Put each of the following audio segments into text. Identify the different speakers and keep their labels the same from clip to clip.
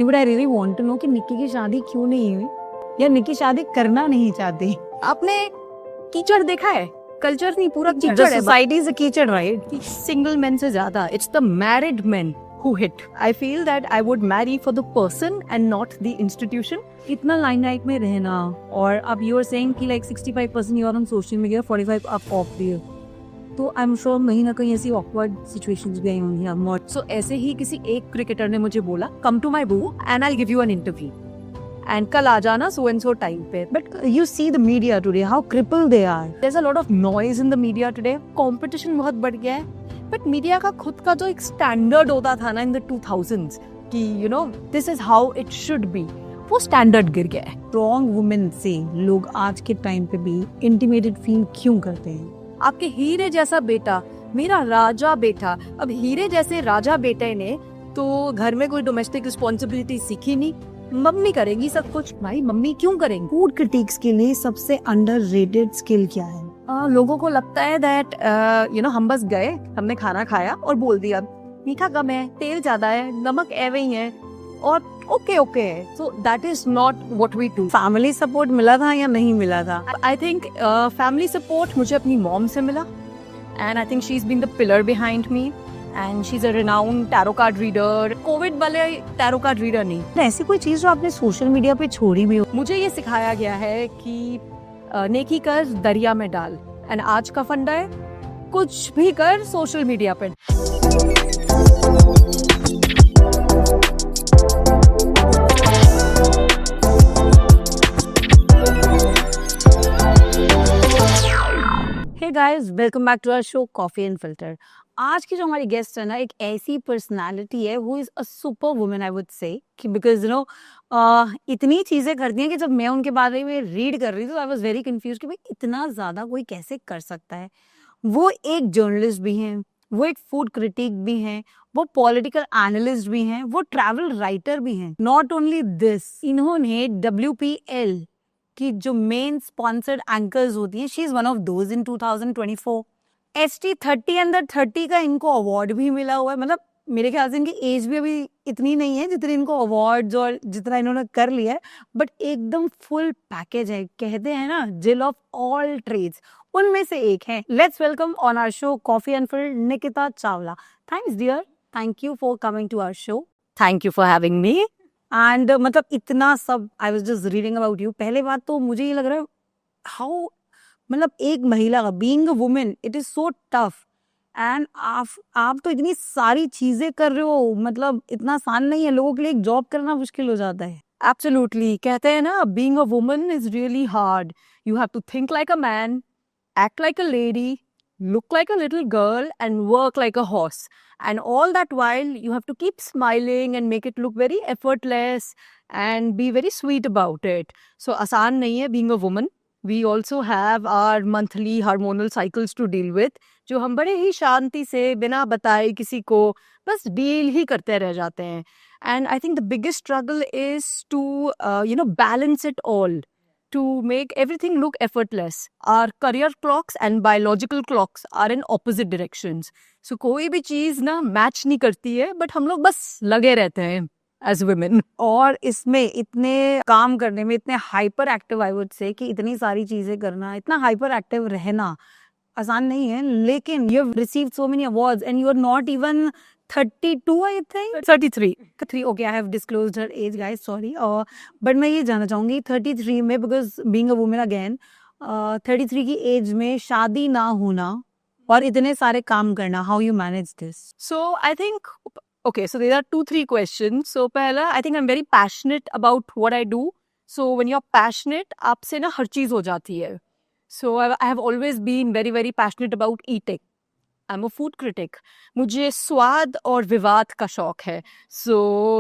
Speaker 1: But I really want to know कि निक्की की शादी क्यों नहीं हुई या निक्की शादी करना नहीं चाहती।
Speaker 2: आपने कीचड़ देखा है? कल्चर नहीं, पूरा कीचड़ है।
Speaker 1: सोसाइटी इज अ कीचड़, राइट?
Speaker 2: सिंगल मेन से ज्यादा it's the married main who hit. I feel that I would marry for the person and not the institution.
Speaker 1: इतना लाइमलाइट में रहना, और अब यू आर सेइंग कि like 65% you are on social media, 45 आप of the, तो I am sure कहीं ना कहीं ऐसी ऑकवर्ड सिचुएशंस भी आई होंगी।
Speaker 2: So ऐसे ही किसी एक क्रिकेटर ने मुझे बोला, come to my boo and I'll give you an interview. And कल आ जाना so and so time पे.
Speaker 1: But you see the media today, how crippled they are.
Speaker 2: There's a lot of noise in the media today. Competition बहुत बढ़ गया है. But media का खुद का जो एक स्टैंडर्ड होता था ना in the 2000s कि you know this is how it should be, वो स्टैंडर्ड गिर गया है.
Speaker 1: स्ट्रॉन्ग वुमेन से लोग आज के टाइम पे भी इंटिमेटेड फील क्यों करते हैं?
Speaker 2: आपके हीरे जैसा बेटा, मेरा राजा बेटा. अब हीरे जैसे राजा बेटे ने तो घर में कोई डोमेस्टिक रिस्पॉन्सिबिलिटी सीखी नहीं, मम्मी करेगी सब कुछ. भाई मम्मी क्यों करेंगी?
Speaker 1: फूड क्रिटिक्स के लिए सबसे अंडररेटेड स्किल क्या है?
Speaker 2: लोगों को लगता है दैट यू नो हम बस गए, हमने खाना खाया और बोल दिया मीठा कम है, तेल ज्यादा है, नमक ऐवे ही है और ओके ओके है. So that is not what we do.
Speaker 1: Family support मिला था या नहीं मिला था?
Speaker 2: आई थिंक फैमिली सपोर्ट मुझे अपनी मॉम से मिला and I think she is been the pillar behind me and she is a renowned tarot card reader. Covid वाले टैरो कार्ड रीडर नहीं.
Speaker 1: ऐसी कोई चीज जो आपने सोशल मीडिया पे छोड़ी भी हो?
Speaker 2: मुझे ये सिखाया गया है कि नेकी कर दरिया में डाल, एंड आज का फंडा है कुछ भी कर सोशल मीडिया पे.
Speaker 1: Hey guys, welcome back to our show coffee and filter. आज की जो हमारी गेस्ट है ना, एक ऐसी पर्सनालिटी है who is a super woman I would say, because you know इतनी चीजें करती हैं कि जब मैं उनके बारे में रीड कर रही थी तो आई वाज वेरी कंफ्यूज कि भाई इतना ज्यादा कोई कैसे कर सकता है. वो एक जर्नलिस्ट भी हैं, वो एक फूड क्रिटिक भी हैं, वो पॉलिटिकल एनालिस्ट भी हैं, वो ट्रैवल राइटर भी हैं. नॉट ओनली दिस, इन्होंने WPL की जो मेन स्पॉन्सर्ड एंकर्स होती हैं, she is one of those in 2024. ST30 under 30 का इनको अवार्ड भी मिला हुआ है. मतलब मेरे ख्याल से इनकी एज भी अभी इतनी नहीं है जितनी इनको अवार्ड्स और जितना इन्होंने कर लिया है, बट एकदम फुल पैकेज है. कहते हैं ना, जिल ऑफ ऑल ट्रेड्स, उनमें से एक है. Let's welcome on our show coffee and filter Nikita Chawla. Thanks dear, thank you for coming to our show.
Speaker 2: Thank you for having me.
Speaker 1: And मतलब इतना सब I was just reading about you. पहले बात तो मुझे ये लग रहा है हाउ, मतलब एक महिला का being a women, it is so tough. And आप तो इतनी सारी चीजें कर रहे हो, मतलब इतना आसान नहीं है. लोगों के लिए एक जॉब करना मुश्किल हो जाता है.
Speaker 2: एब्सोल्युटली. कहते हैं ना, being a woman is really hard. You have to think like a man, act like a lady, look like a little girl, and work like a horse. And all that while, you have to keep smiling and make it look very effortless and be very sweet about it. So, आसान नहीं है being a woman. We also have our monthly hormonal cycles to deal with, जो हम बड़े ही शांति से बिना बताए किसी को बस डील ही करते रह जाते हैं. And I think the biggest struggle is to, balance it all, to make everything look effortless. Our career clocks and biological clocks are in opposite directions. So कोई भी चीज ना मैच नहीं करती है, बट हम लोग बस लगे रहते हैं as women.
Speaker 1: और इसमें इतने काम करने में इतने hyper active, I would say, कि इतनी सारी चीजें करना, इतना हाइपर एक्टिव रहना आसान नहीं है. लेकिन you have received so many awards and you are not even 32, I think.
Speaker 2: 33.
Speaker 1: Okay, I have disclosed her age, guys, sorry. But मैं ये जानना चाहूंगी 33 में, because being a woman again, 33 की एज में शादी ना होना और इतने सारे काम करना, how you manage this?
Speaker 2: So I think, okay, so there are 2-3 questions. So पहला, I think I'm very passionate about what I do. So when you're passionate, आपसे ना हर चीज हो जाती है. So I have always been very very passionate about eating. I'm a food critic. मुझे स्वाद और विवाद का शौक है. So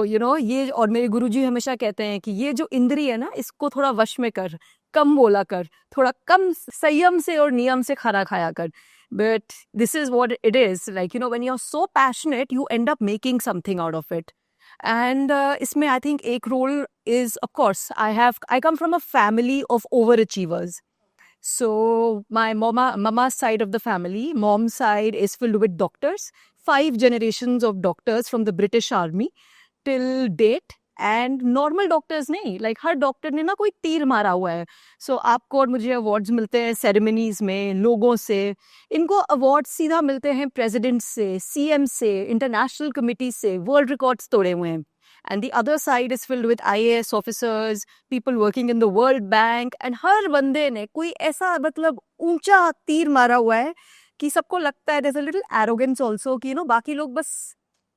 Speaker 2: ये, और मेरे गुरुजी हमेशा कहते हैं कि ये जो इंद्रिय है ना, इसको थोड़ा वश में कर, कम बोला कर, थोड़ा कम संयम से और नियम से खाना खाया कर. But this is what it is. Like, when you're so passionate, you end up making something out of it. And इसमें I think एक role is, of course, I come from a family of overachievers. So my mama's side of the family, mom's side is filled with doctors. 5 generations of doctors from the British Army till date. And normal doctors नहीं, like हर doctor ने ना कोई तीर मारा हुआ है. सो आपको और मुझे अवार्ड्स मिलते हैं सेरेमनीज में, लोगों से. इनको अवार्ड सीधा मिलते हैं प्रेसिडेंट से, सीएम से, इंटरनेशनल कमिटी से, वर्ल्ड रिकॉर्ड्स तोड़े हुए हैं. And the other side is filled with IAS officers, people working in the World Bank, and हर बंदे ने कोई ऐसा मतलब ऊंचा तीर मारा हुआ है कि सबको लगता है there's a little arrogance also कि बाकी लोग बस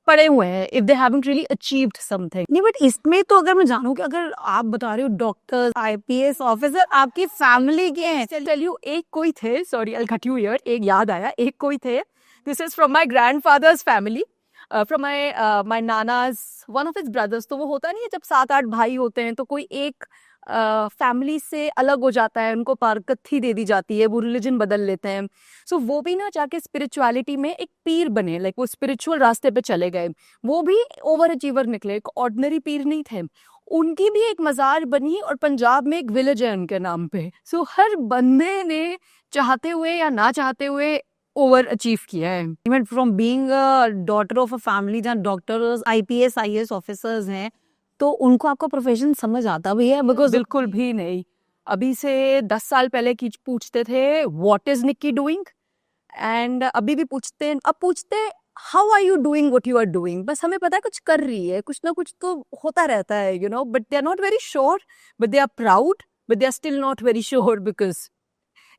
Speaker 2: पड़े हुए हैं if they haven't really achieved something.
Speaker 1: नहीं, बट इसमें तो अगर मैं जानूं कि अगर आप बता रहे हो डॉक्टर, आईपीएस ऑफिसर आपकी फैमिली के हैं.
Speaker 2: Tell you, एक कोई थे, sorry I'll cut you here, एक याद आया, एक कोई थे. This is from my grandfather's family. From my nana's one of his brothers. तो वो होता नहीं है जब 7-8 भाई होते हैं तो कोई एक फैमिली से अलग हो जाता है, उनको पारकत्थी दे दी जाती है, वो रिलीजन बदल लेते हैं. सो वो भी ना जाके स्पिरिचुअलिटी में एक पीर बने, लाइक वो स्पिरिचुअल रास्ते पे चले गए. वो भी ओवर अचीवर निकले, एक ऑर्डिनरी पीर नहीं थे. उनकी भी एक मज़ार बनी और पंजाब में एक विलेज है उनके नाम पे. सो हर बंदे ने चाहते हुए या ना चाहते हुए ओवर अचीव किया है.
Speaker 1: Even from being a daughter of a family जहाँ डॉक्टर्स, आईपीएस, आईएएस ऑफिसर्स हैं, तो उनको आपका प्रोफेशन समझ आता भी है? बिकॉज
Speaker 2: बिल्कुल भी नहीं. अभी से 10 साल पहले की पूछते थे व्हाट इज निक्की डूइंग, एंड अभी भी पूछते हैं. अब पूछते how are you doing what you are doing. बस हमें पता है कुछ कर रही है, कुछ ना कुछ तो होता रहता है, but they are not very sure, but they are proud, but they are still not very sure because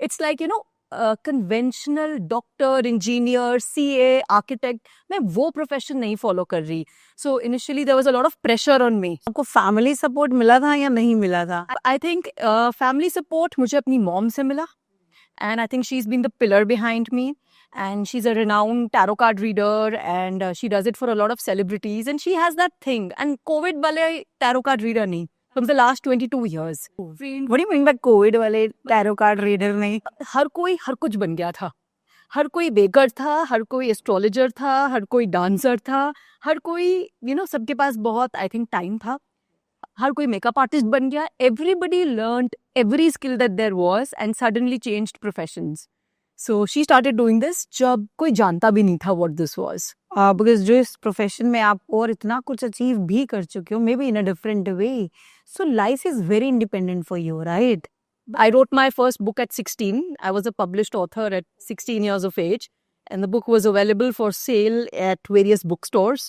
Speaker 2: it's like conventional doctor, engineer, CA, architect, मैं वो प्रोफेशन नहीं फॉलो कर रही. So initially there was a lot of pressure on me.
Speaker 1: आपको family support मिला था या नहीं मिला था?
Speaker 2: आई थिंक फैमिली सपोर्ट मुझे अपनी मॉम से मिला, and I think she's been the pillar behind me, and she's a renowned tarot card reader, and she does it for a lot of celebrities, and she has that thing. And COVID wale tarot card reader nahi, from the last 22 years.
Speaker 1: What do you mean by COVID वाले tarot card reader नहीं?
Speaker 2: हर कोई हर कुछ बन गया था. हर कोई baker था, हर कोई एस्ट्रोलॉजर था, हर कोई डांसर था, हर कोई सबके पास बहुत आई थिंक टाइम था. हर कोई मेकअप आर्टिस्ट बन गया. Everybody learned every skill that there was and suddenly changed professions. So she started doing this जब कोई जानता भी नहीं था व्हाट दिस वाज.
Speaker 1: बिकॉज जो इस प्रोफेशन में आप और इतना कुछ अचीव भी कर चुके हो, may be in a different way, so life is very independent for you, right?
Speaker 2: I wrote my first book at 16. I was a published author at 16 years of age, and the book was available for sale at various bookstores.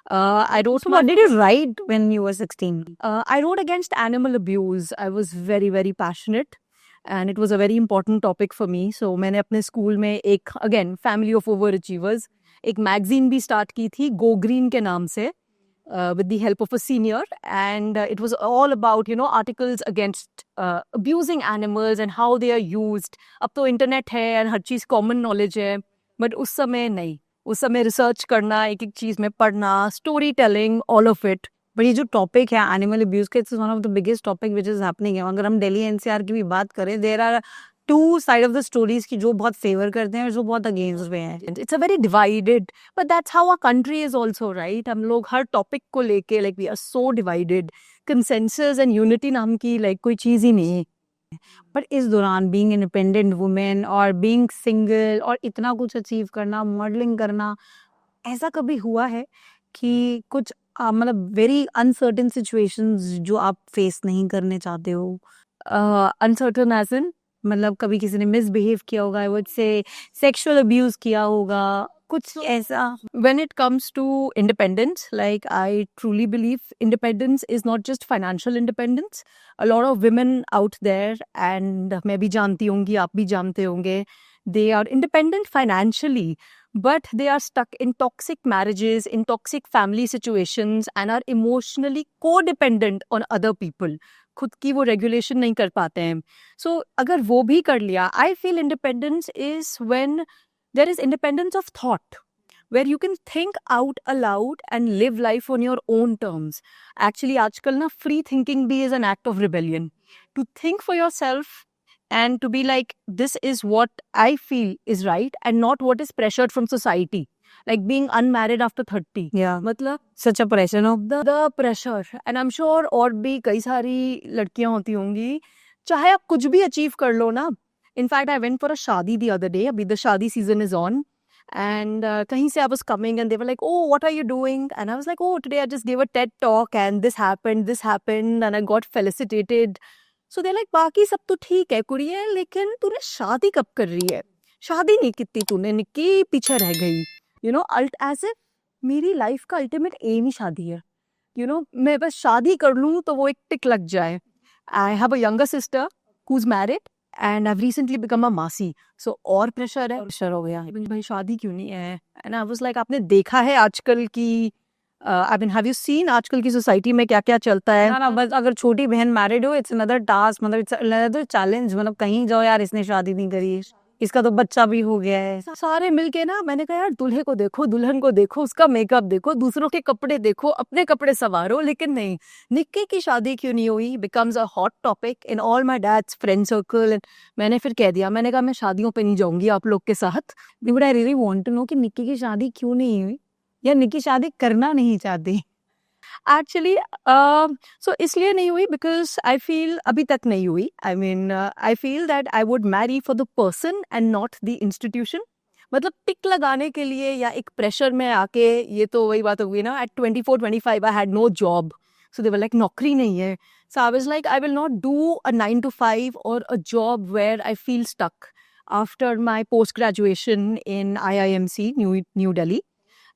Speaker 2: I wrote.
Speaker 1: So what did you write when you were 16?
Speaker 2: I wrote against animal abuse. I was very, very passionate, and it was a very important topic for me. So मैंने अपने school में एक again family of overachievers एक magazine भी start की थी go green के नाम से, with the help of a senior, and it was all about articles against abusing animals and how they are used. अब तो इंटरनेट है and her cheese common knowledge है, बट उस समय नहीं. उस समय रिसर्च करना, एक एक चीज़ में पढ़ना, story telling, all of it.
Speaker 1: But ये जो टॉपिक है एनिमल अब्यूज का, it's one of the biggest topic which is happening है. अगर हम दिल्ली एनसीआर की भी बात करें, there are two side of the stories की, जो बहुत फेवर करते हैं और जो बहुत अगेंस्ट में हैं.
Speaker 2: It's a very divided, but that's how our country is also, right? हम लोग हर टॉपिक को लेके like we are so divided. Consensus and unity नाम की लाइक कोई चीज़ ही नहीं है.
Speaker 1: बट इस दौरान बीइंग इंडिपेंडेंट वुमेन और बीइंग सिंगल और इतना कुछ अचीव करना, मॉडलिंग करना, ऐसा कभी हुआ है कि कुछ मतलब वेरी अनसर्टेन सिचुएशंस जो आप फेस नहीं करने चाहते हो?
Speaker 2: अनसर्टेन एज इन
Speaker 1: मतलब कभी किसी ने मिसबिहेव किया होगा, I would say sexual abuse किया होगा, कुछ ऐसा?
Speaker 2: When it comes to independence, like I truly believe independence is not just financial independence. A lot of women out there, and मैं भी जानती होंगी, आप भी जानते होंगे, they are independent financially, but they are stuck in toxic marriages, in toxic family situations, and are emotionally codependent on other people. खुद की वो रेगुलेशन नहीं कर पाते हैं. So अगर वो भी कर लिया, I feel independence is when there is independence of thought, where you can think out aloud and live life on your own terms. Actually, आजकल ना free thinking भी is an act of rebellion. To think for yourself and to be like, this is what I feel is right and not what is pressured from society. Like being unmarried after 30.
Speaker 1: Yeah.
Speaker 2: मतलब
Speaker 1: such a pressure of
Speaker 2: the pressure. And I'm sure और भी कई सारी लड़कियां होती होंगी, चाहे आप कुछ भी अचीव कर लो ना. In fact, I went for a शादी the other day. अभी the शादी season is on. And kahin se I was coming and they were like, oh, what are you doing? And I was like, oh, today I just gave a TED talk and this happened and I got felicitated. So they're like, बाकी सब तो ठीक है कुड़िए, लेकिन तूने शादी कब कर रही है? शादी नहीं की तूने, निक्की पीछे रह गई. You know, as if मेरी लाइफ का अल्टीमेट एम ही शादी है. You know, मैं बस शादी कर लूँ तो वो एक टिक लग जाए. I have a younger sister who's married and I've recently become a मासी. So और प्रेशर है, प्रेशर हो गया. भाई शादी क्यों नहीं है? And I was like, आपने देखा है आजकल की I mean, have you seen आजकल की सोसाइटी में क्या क्या चलता है?
Speaker 1: ना बस अगर छोटी बहन मैरिड हो, इट्स अनदर टास्क, मतलब इट्स अनदर चैलेंज. मतलब कहीं जाओ यार, इसने शादी नहीं करी, इसका तो बच्चा भी हो गया है.
Speaker 2: सारे मिलके ना, मैंने कहा यार दूल्हे को देखो, दुल्हन को देखो, उसका मेकअप देखो, दूसरों के कपड़े देखो, अपने कपड़े संवारो, लेकिन नहीं, निक्की की शादी क्यों नहीं हुई becomes a hot topic in all my dad's friend circle. मैंने फिर कह दिया, मैंने कहा मैं शादियों पे नहीं जाऊंगी आप लोग के साथ.
Speaker 1: But I really want to know कि निक्की की शादी क्यों नहीं हुई, या निक्की शादी करना नहीं चाहती.
Speaker 2: एक्चुअली सो इसलिए नहीं हुई बिकॉज आई फील अभी तक नहीं हुई. I mean I feel that I would marry for the person and not the institution. मतलब टिक लगाने के लिए या एक प्रेशर में आके, ये तो वही बात हो गई ना. At 24-25 I had no job, so they were like नौकरी नहीं है. So I was like I will not do a 9 to 5 और a job where I feel stuck. After my post graduation in IIMC new Delhi,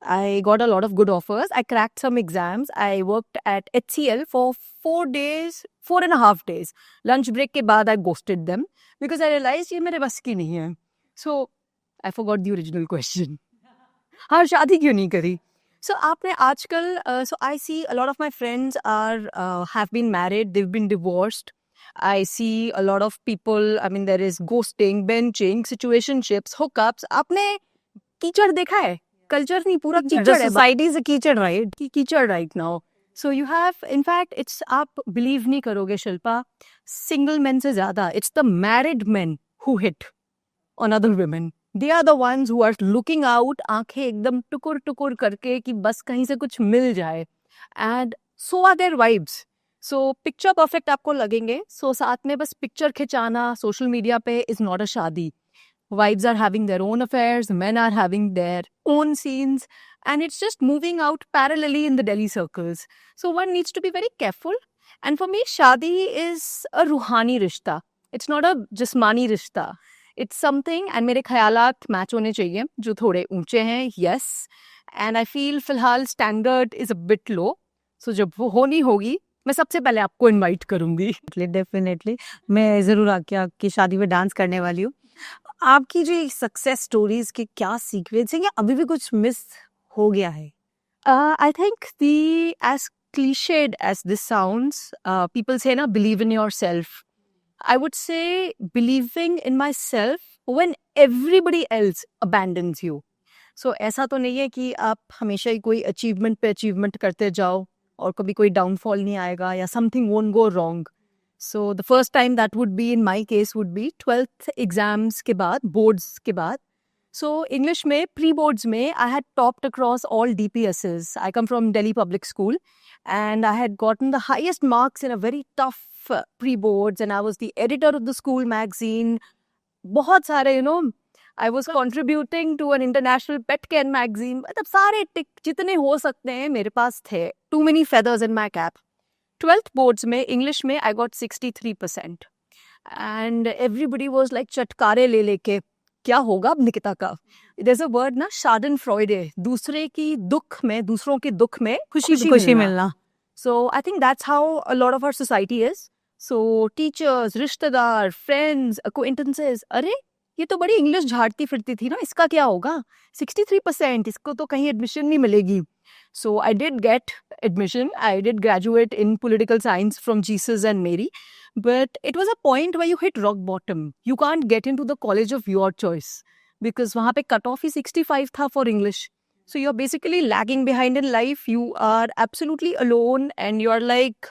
Speaker 2: I got a lot of good offers. I cracked some exams. I worked at HCL for 4.5 days. Lunch break के बाद I ghosted them because I realized ये मेरे बस की नहीं है. So I forgot the original question. हाँ, शादी क्यों नहीं करी? So आपने आजकल so I see a lot of my friends are have been married. They've been divorced. I see a lot of people. I mean, there is ghosting, benching, situationships, hookups. आपने कीचड़ देखा है? कल्चर नहीं, पूरा कीचड़ है.
Speaker 1: सोसाइटी इज अ कीचड़, right?
Speaker 2: कीचड़ right now. So you have in fact it's, आप बिलीव नहीं करोगे शिल्पा, सिंगल मेन से ज्यादा it's the married men who hit on other women. They are the ones who are looking out, आंखें एकदम टुकुर टुकुर करके कि बस कहीं से कुछ मिल जाए. And so are there vibes. So picture perfect आपको लगेंगे. सो साथ में बस पिक्चर खिंचाना सोशल मीडिया पे इज नॉट अ शादी. Wives are having their own affairs, men are having their own scenes, and it's just moving out parallelly in the Delhi circles. So one needs to be very careful. And for me, shadi is a ruhani rishta. It's not a jismani rishta. It's something, and मेरे ख्यालात match होने चाहिए जो थोड़े ऊंचे हैं. Yes, and I feel फिलहाल standard is a bit low. So जब वो होनी होगी, मैं सबसे पहले आपको इनवाइट करूंगी.
Speaker 1: डेफिनेटली मैं जरूर आके आपकी शादी में डांस करने वाली हूँ. आपकी जो सक्सेस स्टोरीज के क्या सीक्रेट्स हैं, या अभी भी कुछ मिस हो गया है?
Speaker 2: I think as cliched as this sounds, people say na, believe in yourself. I would say believing in myself when everybody else abandons you. So ऐसा तो नहीं है कि आप हमेशा ही कोई अचीवमेंट पे अचीवमेंट करते जाओ और कभी कोई डाउनफॉल नहीं आएगा या something won't go wrong. So the first time that would be in my case would be 12th exams के बाद, boards के बाद. So English में pre-boards में I had topped across all DPSs. I come from Delhi Public School and I had gotten the highest marks in a very tough pre-boards, and I was the editor of the school magazine. बहुत सारे, you know, I was contributing to an international pet care magazine. मतलब सारे टिक जितने हो सकते हैं मेरे पास थे. Too many feathers in my cap. 12th boards में English में I got 63%. And everybody was like चटकारे ले लेके, क्या होगा अब निकिता का? There's a word ना, Schadenfreude, दूसरे की दुख में, दूसरों के दुख में खुशी
Speaker 1: मिलना.
Speaker 2: So I think that's how a lot of our society is. So teachers, रिश्तेदार, friends, acquaintances, अरे ये तो बड़ी इंग्लिश झाड़ती फिरती थी ना, इसका क्या होगा? 63%, इसको तो कहीं एडमिशन नहीं मिलेगी. So I did get admission. I did graduate in political science from Jesus and Mary. But it was a point where you hit rock bottom. You can't get into the college of your choice because वहाँ पे cut off ही 65 था for English. So you're basically lagging behind in life. You are absolutely alone and you're like,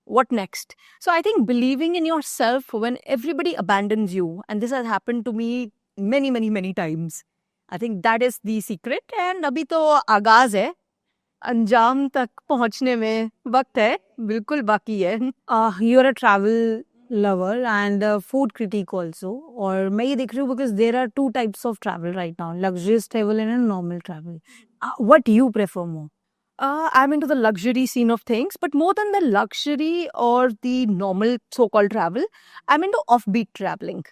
Speaker 2: what next? So I think believing in yourself when everybody abandons you, and this has happened to me many, many, many times. I think that is the secret. And अभी तो आगाज है, अंजाम तक पहुंचने में वक्त है, बिल्कुल बाकी है.
Speaker 1: You're a travel lover and a food critic also. और मैं ये देख रही हूँ because there are two types of travel right now, luxurious travel and a normal travel. What you prefer more?
Speaker 2: I'm into the luxury scene of things, but more than the luxury or the normal so-called travel, I'm into offbeat traveling.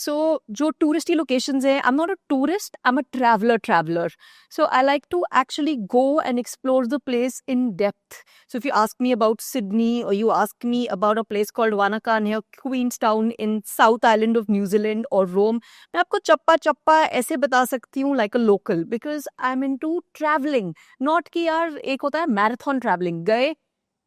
Speaker 2: So, जो touristy locations है, I'm not a tourist, I'm a traveler. So, I like to actually go and explore the place in depth. So, if you ask me about Sydney or you ask me about a place called Wanaka near Queenstown in South Island of New Zealand or Rome, मैं आपको चप्पा चप्पा ऐसे बता सकती हूँ like a local because I'm into traveling. Not कि यार एक होता है marathon traveling, गए,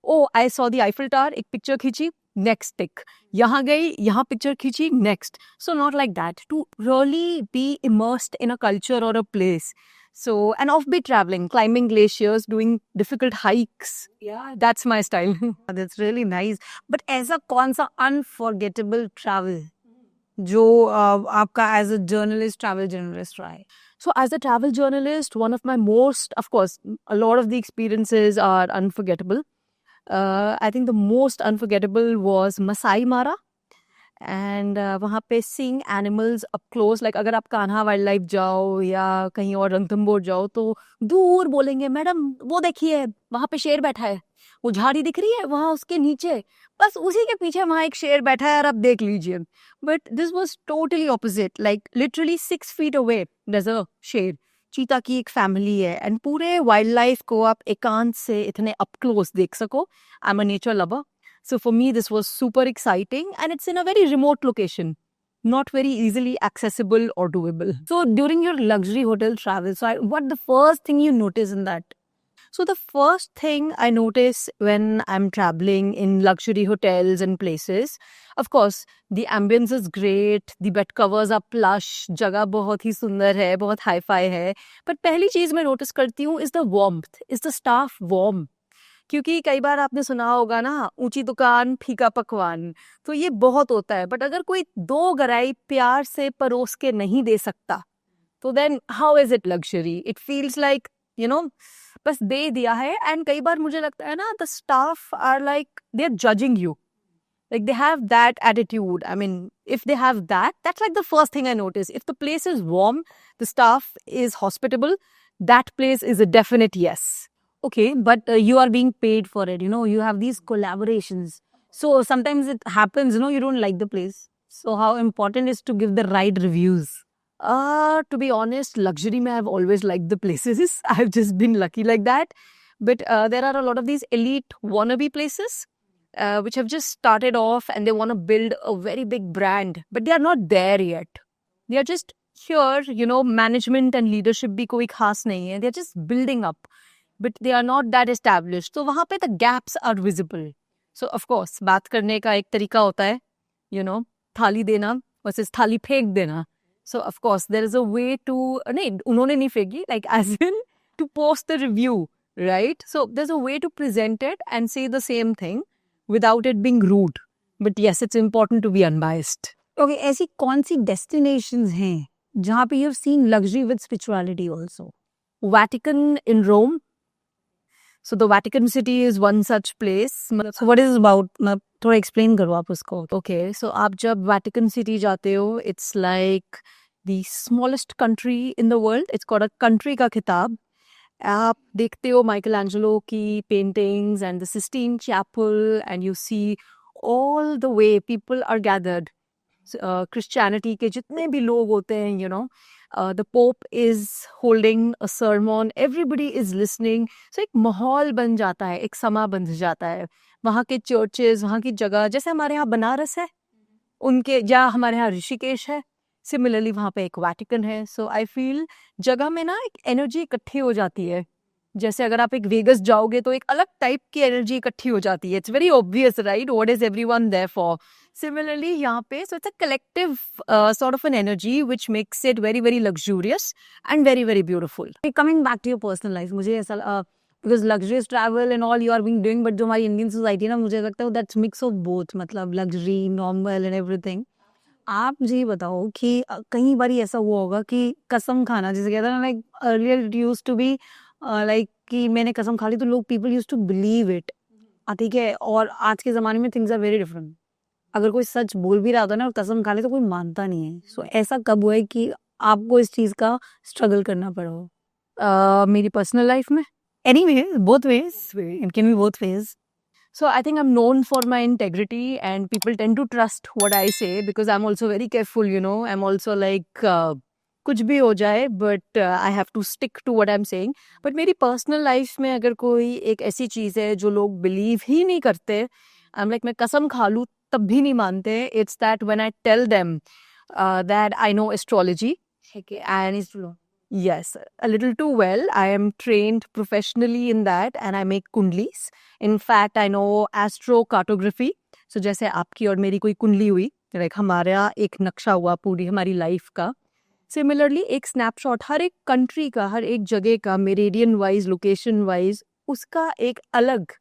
Speaker 2: oh, I saw the Eiffel Tower, एक picture खींची, next tick. यहाँ गई, यहाँ picture खींची, next. So not like that. To really be immersed in a culture or a place. So, and offbeat traveling, climbing glaciers, doing difficult hikes. Yeah, that's my style.
Speaker 1: That's really nice. But ऐसा कौन सा unforgettable travel जो आपका as a journalist, travel journalist रहा है?
Speaker 2: So, as a travel journalist, one of my most, of course, a lot of the experiences are unforgettable. I think the most unforgettable was Masai Mara. And वहाँ पे seeing animals up close, like अगर आप Kanha wild life जाओ या कहीं और रणथंबोर जाओ तो दूर बोलेंगे मैडम वो देखिए वहाँ पे शेर बैठा है, वो झाड़ी दिख रही है वहाँ उसके नीचे, बस उसी के पीछे वहाँ एक शेर बैठा है और आप देख लीजिए. But this was totally opposite, like literally 6 feet away there a शेर. चीता की एक फैमिली है एंड पूरे वाइल्ड लाइफ को आप एकांत से इतने अप क्लोज देख सको. I am a nature lover. So for me, this was super exciting and it's in a very remote location, not very easily accessible or doable.
Speaker 1: So during your luxury hotel travel, what the first thing you notice in that?
Speaker 2: So the first thing I notice when I'm traveling in luxury hotels and places, of course, the ambience is great, the bed covers are plush, जगह बहुत ही सुंदर है, बहुत hi-fi है. But पहली चीज मैं notice करती हूँ is the warmth, is the staff warm. क्योंकि कई बार आपने सुना होगा ना, ऊंची दुकान फीका पकवान, तो ये बहुत होता है. बट अगर कोई 2 गराई प्यार से परोस के नहीं दे सकता तो then how is it luxury? It feels like बस दे दिया है. एंड कई बार मुझे लगता है ना, the staff are like they are judging you, like they have that attitude. I mean, if they have that, that's like the first thing I notice. If the place is warm, the staff is hospitable, that place is a definite yes.
Speaker 1: Okay, but you are being paid for it, you have these collaborations. So sometimes it happens, you don't like the place. So how important is to give the right reviews?
Speaker 2: To be honest, luxury mein I've always liked the places. I've just been lucky like that. But there are a lot of these elite wannabe places which have just started off and they want to build a very big brand, but they are not there yet. They are just here, management and leadership bhi koi khas nahi hai. They are just building up, but they are not that established. So वहाँ पे the gaps are visible. So of course, बात करने का एक तरीका होता है, थाली देना versus थाली फेंक देना. So of course, there is a way to, नहीं, उन्होंने नहीं फेंकी, like as in to post the review, right? So there's a way to present it and say the same thing without it being rude. But yes, it's important to be unbiased.
Speaker 1: Okay, ऐसी कौन सी destinations हैं जहाँ पे you've seen luxury with spirituality also?
Speaker 2: Vatican in Rome. So the Vatican City is one such place.
Speaker 1: So what is it about? थोड़ा explain करो आप उसको.
Speaker 2: Okay, so आप जब Vatican City जाते हो, it's like the smallest country in the world. It's got a country का खिताब. आप देखते हो Michelangelo की paintings and the Sistine Chapel, and you see all the way people are gathered. Christianity के जितने भी लोग होते हैं, the Pope is holding a sermon, everybody is listening. So एक माहौल बन जाता है, एक समा बन जाता है. वहाँ के चर्चेस, वहाँ की जगह, जैसे हमारे यहाँ बनारस है, उनके या हमारे यहाँ ऋषिकेश है, सिमिलरली वहाँ पे एक वैटिकन है. सो आई फील जगह में ना एक एनर्जी इकट्ठी हो जाती है. जैसे अगर आप एक वेगस जाओगे तो एक अलग टाइप की एनर्जी इकट्ठी हो जाती है. It's very obvious, right? What is everyone there for? Similarly, यहाँ पे, so it's a collective sort of an energy which makes it very, very luxurious and very, very beautiful.
Speaker 1: Coming back to your personal life, मुझे ऐसा because luxurious travel and all you are being doing, but जो हमारी Indian society ना, मुझे लगता है that's mix of both, मतलब luxury, normal and everything. आप मुझे ये बताओ कि कई बार ऐसा हुआ होगा कि कसम खाना, जैसे कहते हैं ना, like earlier it used to be like कि मैंने कसम खा ली तो लोग people used to believe it. ठीक है, और आज के ज़माने में things are very different. अगर कोई सच बोल भी रहा होता है ना और कसम खा ले तो कोई मानता नहीं है. सो ऐसा कब हुआ है कि आपको इस चीज का स्ट्रगल करना पड़ा हो?
Speaker 2: मेरी पर्सनल लाइफ में.
Speaker 1: Anyway, both ways. It can be both ways.
Speaker 2: So I think I'm known for my integrity, and people tend to trust what I say because I'm also very careful, you know. I'm also like, कुछ भी हो जाए, but I have to stick to what I'm saying. But मेरी personal life में अगर कोई एक ऐसी चीज़ है जो लोग believe ही नहीं करते, I'm like मैं कसम खा लूँ तब भी नहीं मानते. It's that when I tell them that I know astrology,
Speaker 1: Okay, and it's true.
Speaker 2: yes, a little too well. I am trained professionally in that, and I make kundlis. In fact, I know astrocartography. So जैसे आपकी और मेरी कोई कुंडली हुई, like हमारा एक नक्शा हुआ पूरी हमारी लाइफ का. सिमिलरली एक स्नैपशॉट हर एक कंट्री का, हर एक जगह का, मेरिडियन वाइज, लोकेशन वाइज, उसका एक अलग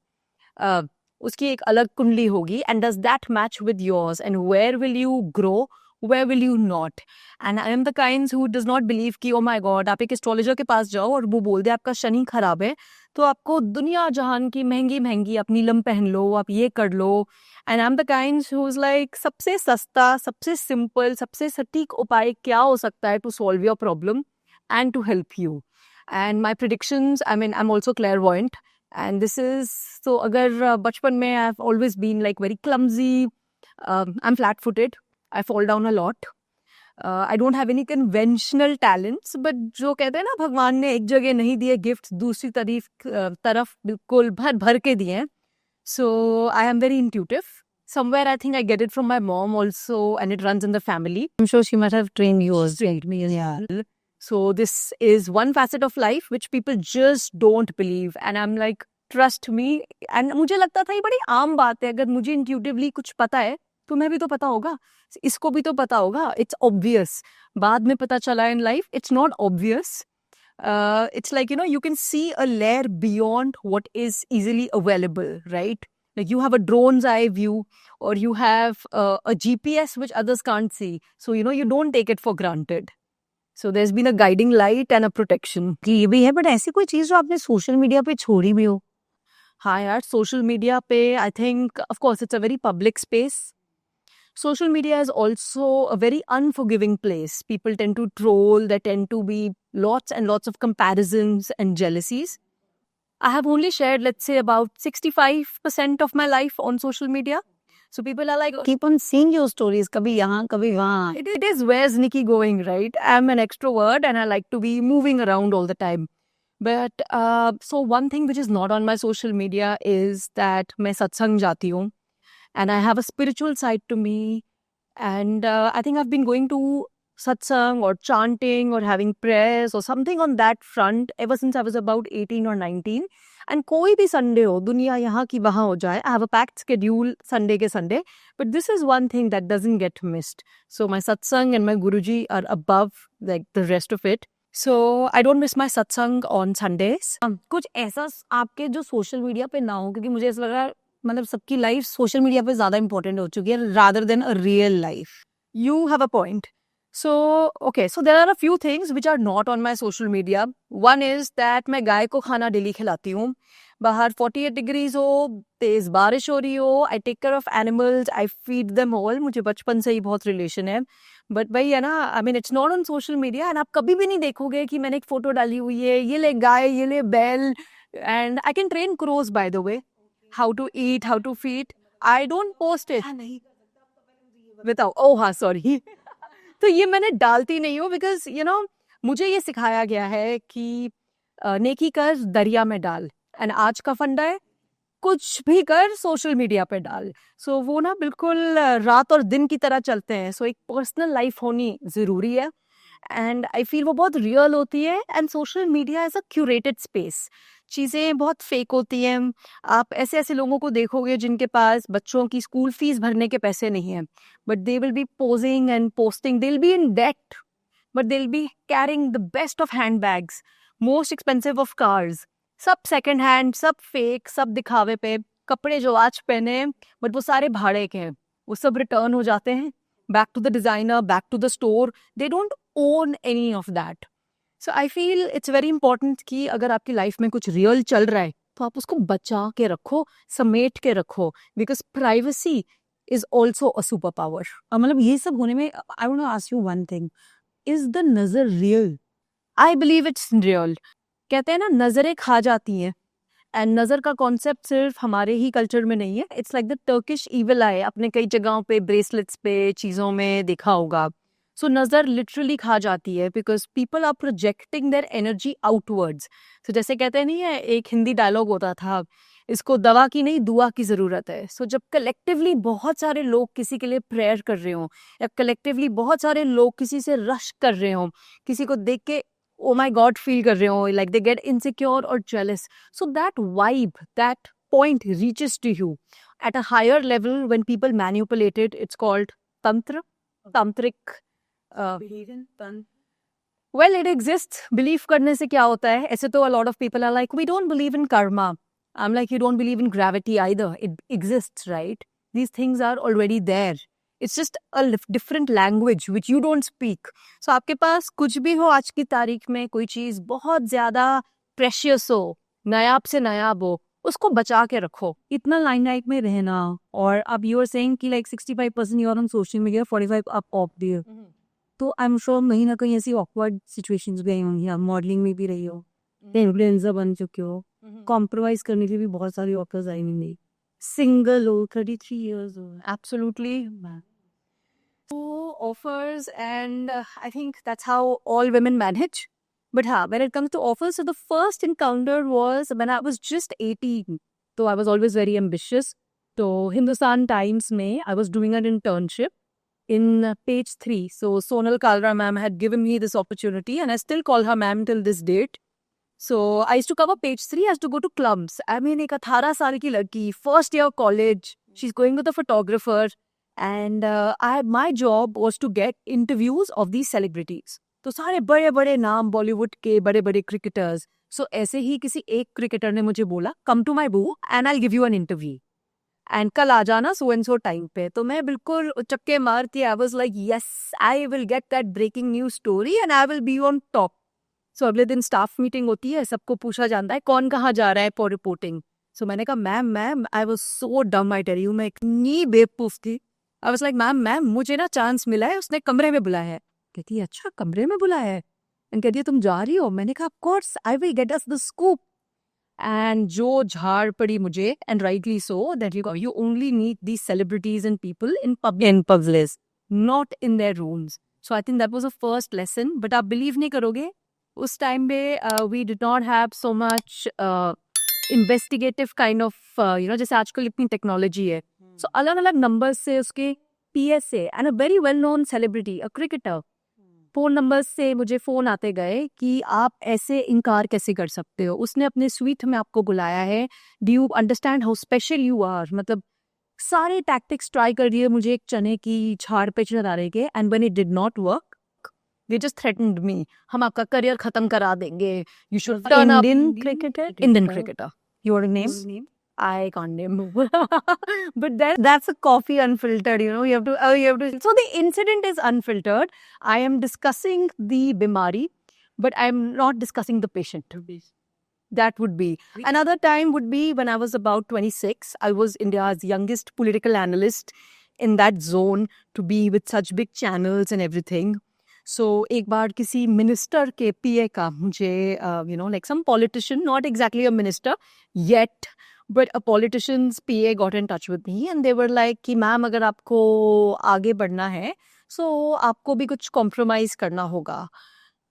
Speaker 2: उसकी एक अलग कुंडली होगी. And does that match with yours, and where will you grow, where will you not? And I am the kinds who does not believe कि oh my god आप एक एस्ट्रोलॉजर के पास जाओ और वो बोल दे आपका शनि खराब है तो आपको दुनिया जहान की महंगी महंगी आप नीलम पहन लो, आप ये कर लो. And I am the kinds who is like सबसे सस्ता, सबसे सिंपल, सबसे सटीक उपाय क्या हो सकता है to solve your problem and to help you. And my predictions, I mean I am also clairvoyant. And this is so अगर बचपन में I have always been like very clumsy, I am flat footed, I fall down a lot. I don't have any conventional talents, but जो कहते हैं ना भगवान ने एक जगह नहीं दिए गिफ्ट, दूसरी तरफ बिल्कुल भर भर के दिए हैं. So I am very intuitive. Somewhere I think I get it from my mom also, and it runs in the family.
Speaker 1: I'm sure she must have trained you.
Speaker 2: Trained me, yeah. So this is one facet of life which people just don't believe, and I'm like, trust me. And मुझे लगता था ये बड़ी आम बात है, अगर मुझे intuitively कुछ पता है तुम्हें भी तो पता होगा, इसको भी तो पता होगा. It's obvious. बाद में पता चला in life it's not obvious. It's like, you know, you can see a layer beyond what is easily available, right? Like you have a drone's eye view, or you have a GPS which others can't see. So, you know, you don't take it for granted. So there's been a guiding light and a protection.
Speaker 1: कि ये भी है, but ऐसी कोई चीज जो आपने social media पे छोड़ी भी हो?
Speaker 2: हाँ यार, सोशल मीडिया पे I think of course it's a very public space. Social media is also a very unforgiving place. People tend to troll, there tend to be lots and lots of comparisons and jealousies. I have only shared, let's say, about 65% of my life on social media. So people are like,
Speaker 1: Keep on seeing your stories, कभी यहाँ कभी वहाँ.
Speaker 2: it is where's Nikki going, right? I'm an extrovert and I like to be moving around all the time. But so one thing which is not on my social media is that मैं सत्संग जाती हूँ. And I have a spiritual side to me. And I think I've been going to satsang or chanting or having prayers or something on that front ever since I was about 18 or 19. And कोई भी Sunday हो, दुनिया यहाँ की वहाँ हो जाए, I have a packed schedule Sunday के Sunday. But this is one thing that doesn't get missed. So my satsang and my Guruji are above like the rest of it. So I don't miss my satsang on Sundays.
Speaker 1: कुछ ऐसा आपके जो social media पे ना हो, क्योंकि मुझे ऐसा लग रहा है मतलब सबकी लाइफ सोशल मीडिया पे ज्यादा इंपॉर्टेंट हो चुकी है rather than a real life.
Speaker 2: You have a point. So, okay, so there are a few things which are not on my social media. One is that मैं गाय को खाना daily खिलाती हूँ. बाहर 48 डिग्रीज हो, तेज बारिश हो रही हो, I take care of animals, I feed them all. मुझे बचपन से ही बहुत रिलेशन है. बट भाई है ना, I mean it's not on social media, and आप कभी भी नहीं देखोगे कि मैंने एक फोटो डाली हुई है, ये ले गाय, ये ले बैल. And I can train crows by the way, how to eat, how to feed. I don't post it. बताओ. oh हाँ, sorry. तो ये मैंने डालती नहीं हूँ because you know मुझे ये सिखाया गया है कि नेकी कर दरिया में डाल. एंड आज का फंडा है कुछ भी कर सोशल मीडिया पे डाल. सो वो ना बिल्कुल रात और दिन की तरह चलते हैं. सो एक पर्सनल लाइफ होनी ज़रूरी है, एंड आई फील वो बहुत रियल होती है. And social media is a curated space. चीज़ें बहुत फेक होती हैं. आप ऐसे ऐसे लोगों को देखोगे जिनके पास बच्चों की स्कूल फीस भरने के पैसे नहीं हैं, but they will be posing and posting. They will be in debt, but they will be carrying the best of hand bags, most expensive of cars. सब सेकंड हैंड, सब फेक, सब दिखावे पे. कपड़े जो आज पहने बट वो सारे भाड़े के हैं, वो सब रिटर्न हो जाते हैं back to the designer, back to the store. They don't own any of that. So I feel it's very important कि अगर आपकी लाइफ में कुछ रियल चल रहा है तो आप उसको बचा के रखो, समेट के रखो, because privacy is also a superpower.
Speaker 1: मतलब ये सब होने में I want to ask you one thing. Is the नजर real?
Speaker 2: I believe it's real. कहते हैं ना नजरें खा जाती हैं, एंड नजर का कॉन्सेप्ट सिर्फ हमारे ही कल्चर में नहीं है. It's like the Turkish evil आई. आपने कई जगहों पे ब्रेसलेट्स पे चीज़ों में देखा होगा. सो नज़र लिटरली खा जाती है because people are projecting their energy outwards. तो जैसे कहते नहीं है, एक हिंदी डायलॉग होता था, इसको दवा की नहीं दुआ की ज़रूरत है. सो जब कलेक्टिवली बहुत सारे लोग किसी के लिए प्रेयर कर रहे हों, या कलेक्टिवली बहुत सारे लोग किसी से रश कर रहे हों, किसी को देख के oh my god feel कर रहे हो, like they get insecure or jealous, so that vibe, that point reaches to you at a higher level when people manipulate it. It's called tantric. Well, it exists. Believe करने से क्या होता है? ऐसे तो a lot of people are like, we don't believe in karma. I'm like, you don't believe in gravity either. It exists, right? These things are already there. It's just a different language which you don't speak. So आपके पास कुछ भी हो आज की तारीख में, कोई चीज़ बहुत ज़्यादा precious हो, नायाब से नायाब हो, उसको बचा के रखो.
Speaker 1: इतना लाइमलाइट में रहना, और अब यू आर सेइंग कि like 65% you are on social media, 45 आप ऑफ दिए, तो आई एम श्योर कहीं ना कहीं ऐसी ऑकवर्ड सिचुएशंस भी आई होंगी. आप मॉडलिंग में भी रही हो, इन्फ्लुएंसर बन चुके हो, कॉम्प्रोमाइज करने के लिए भी बहुत सारी ऑफर्स आई होंगी. सिंगल हो, 33 years हो.
Speaker 2: Absolutely. Offers, and I think that's how all women manage. But when it comes to offers, so the first encounter was when I was just 18. So I was always very ambitious. So Hindustan Times mein, I was doing an internship in page 3. So Sonal Kalra ma'am had given me this opportunity, and I still call her ma'am till this date. So I used to cover page 3. I used to go to clubs. I mean, एक 18 साल की लड़की, first year college. She's going with a photographer. And my job was to get interviews of these celebrities. तो सारे बड़े बड़े नाम बॉलीवुड के, बड़े बड़े क्रिकेटर्स. सो ऐसे ही किसी एक क्रिकेटर ने मुझे बोला, कम टू माई बू and I give you an interview, and कल आ जाना सो एंड सो टाइम पे. तो मैं बिल्कुल चक्के मारती, I was like yes, I will get that breaking news story and I will be on top. So अगले दिन स्टाफ मीटिंग होती है, सबको पूछा जाता है कौन कहाँ जा रहा है फॉर रिपोर्टिंग. सो मैंने कहा मैम आई वाज सो डम, आई टेल यू, मैं इतनी बेवकूफ थी. आई वाज लाइक मैम मुझे ना चांस मिला है, उसने कमरे में बुलाया है. कहती है अच्छा कमरे में बुलाया है, एंड कहती है तुम जा रही हो. मैंने कहा of course I will get us the scoop. And जो झाड़ पड़ी मुझे, and rightly so, that you only need these celebrities and people in public, not in their rooms. So I think that was a first lesson. But आप believe नहीं करोगे, उस time पे we did not have so much investigative kind of जैसे आजकल इतनी technology है. सो अलग अलग नंबर से उसके PSA and a very well known celebrity, a cricketer, phone number से मुझे फोन आते गए कि आप ऐसे इनकार कैसे कर सकते हो, उसने अपने स्वीट में आपको बुलाया है, do you understand how special you are. मतलब सारे टैक्टिक्स ट्राई कर दिए मुझे एक चने की झाड़ पे चढ़ाने के, and when it did not work they just threatened me, हम आपका करियर खत्म करा देंगे, you should turn up. Indian cricketer. Your name? I can't name. But that's a coffee unfiltered, you have to. So the incident is unfiltered. I am discussing the bimari, but I'm not discussing the patient. That would be. Another time would be when I was about 26. I was India's youngest political analyst in that zone to be with such big channels and everything. So एक बार किसी minister के PA का मुझे like some politician, not exactly a minister yet, but a politician's PA got in touch with me and they were like कि ma'am अगर आपको आगे बढ़ना है so आपको भी कुछ compromise करना होगा.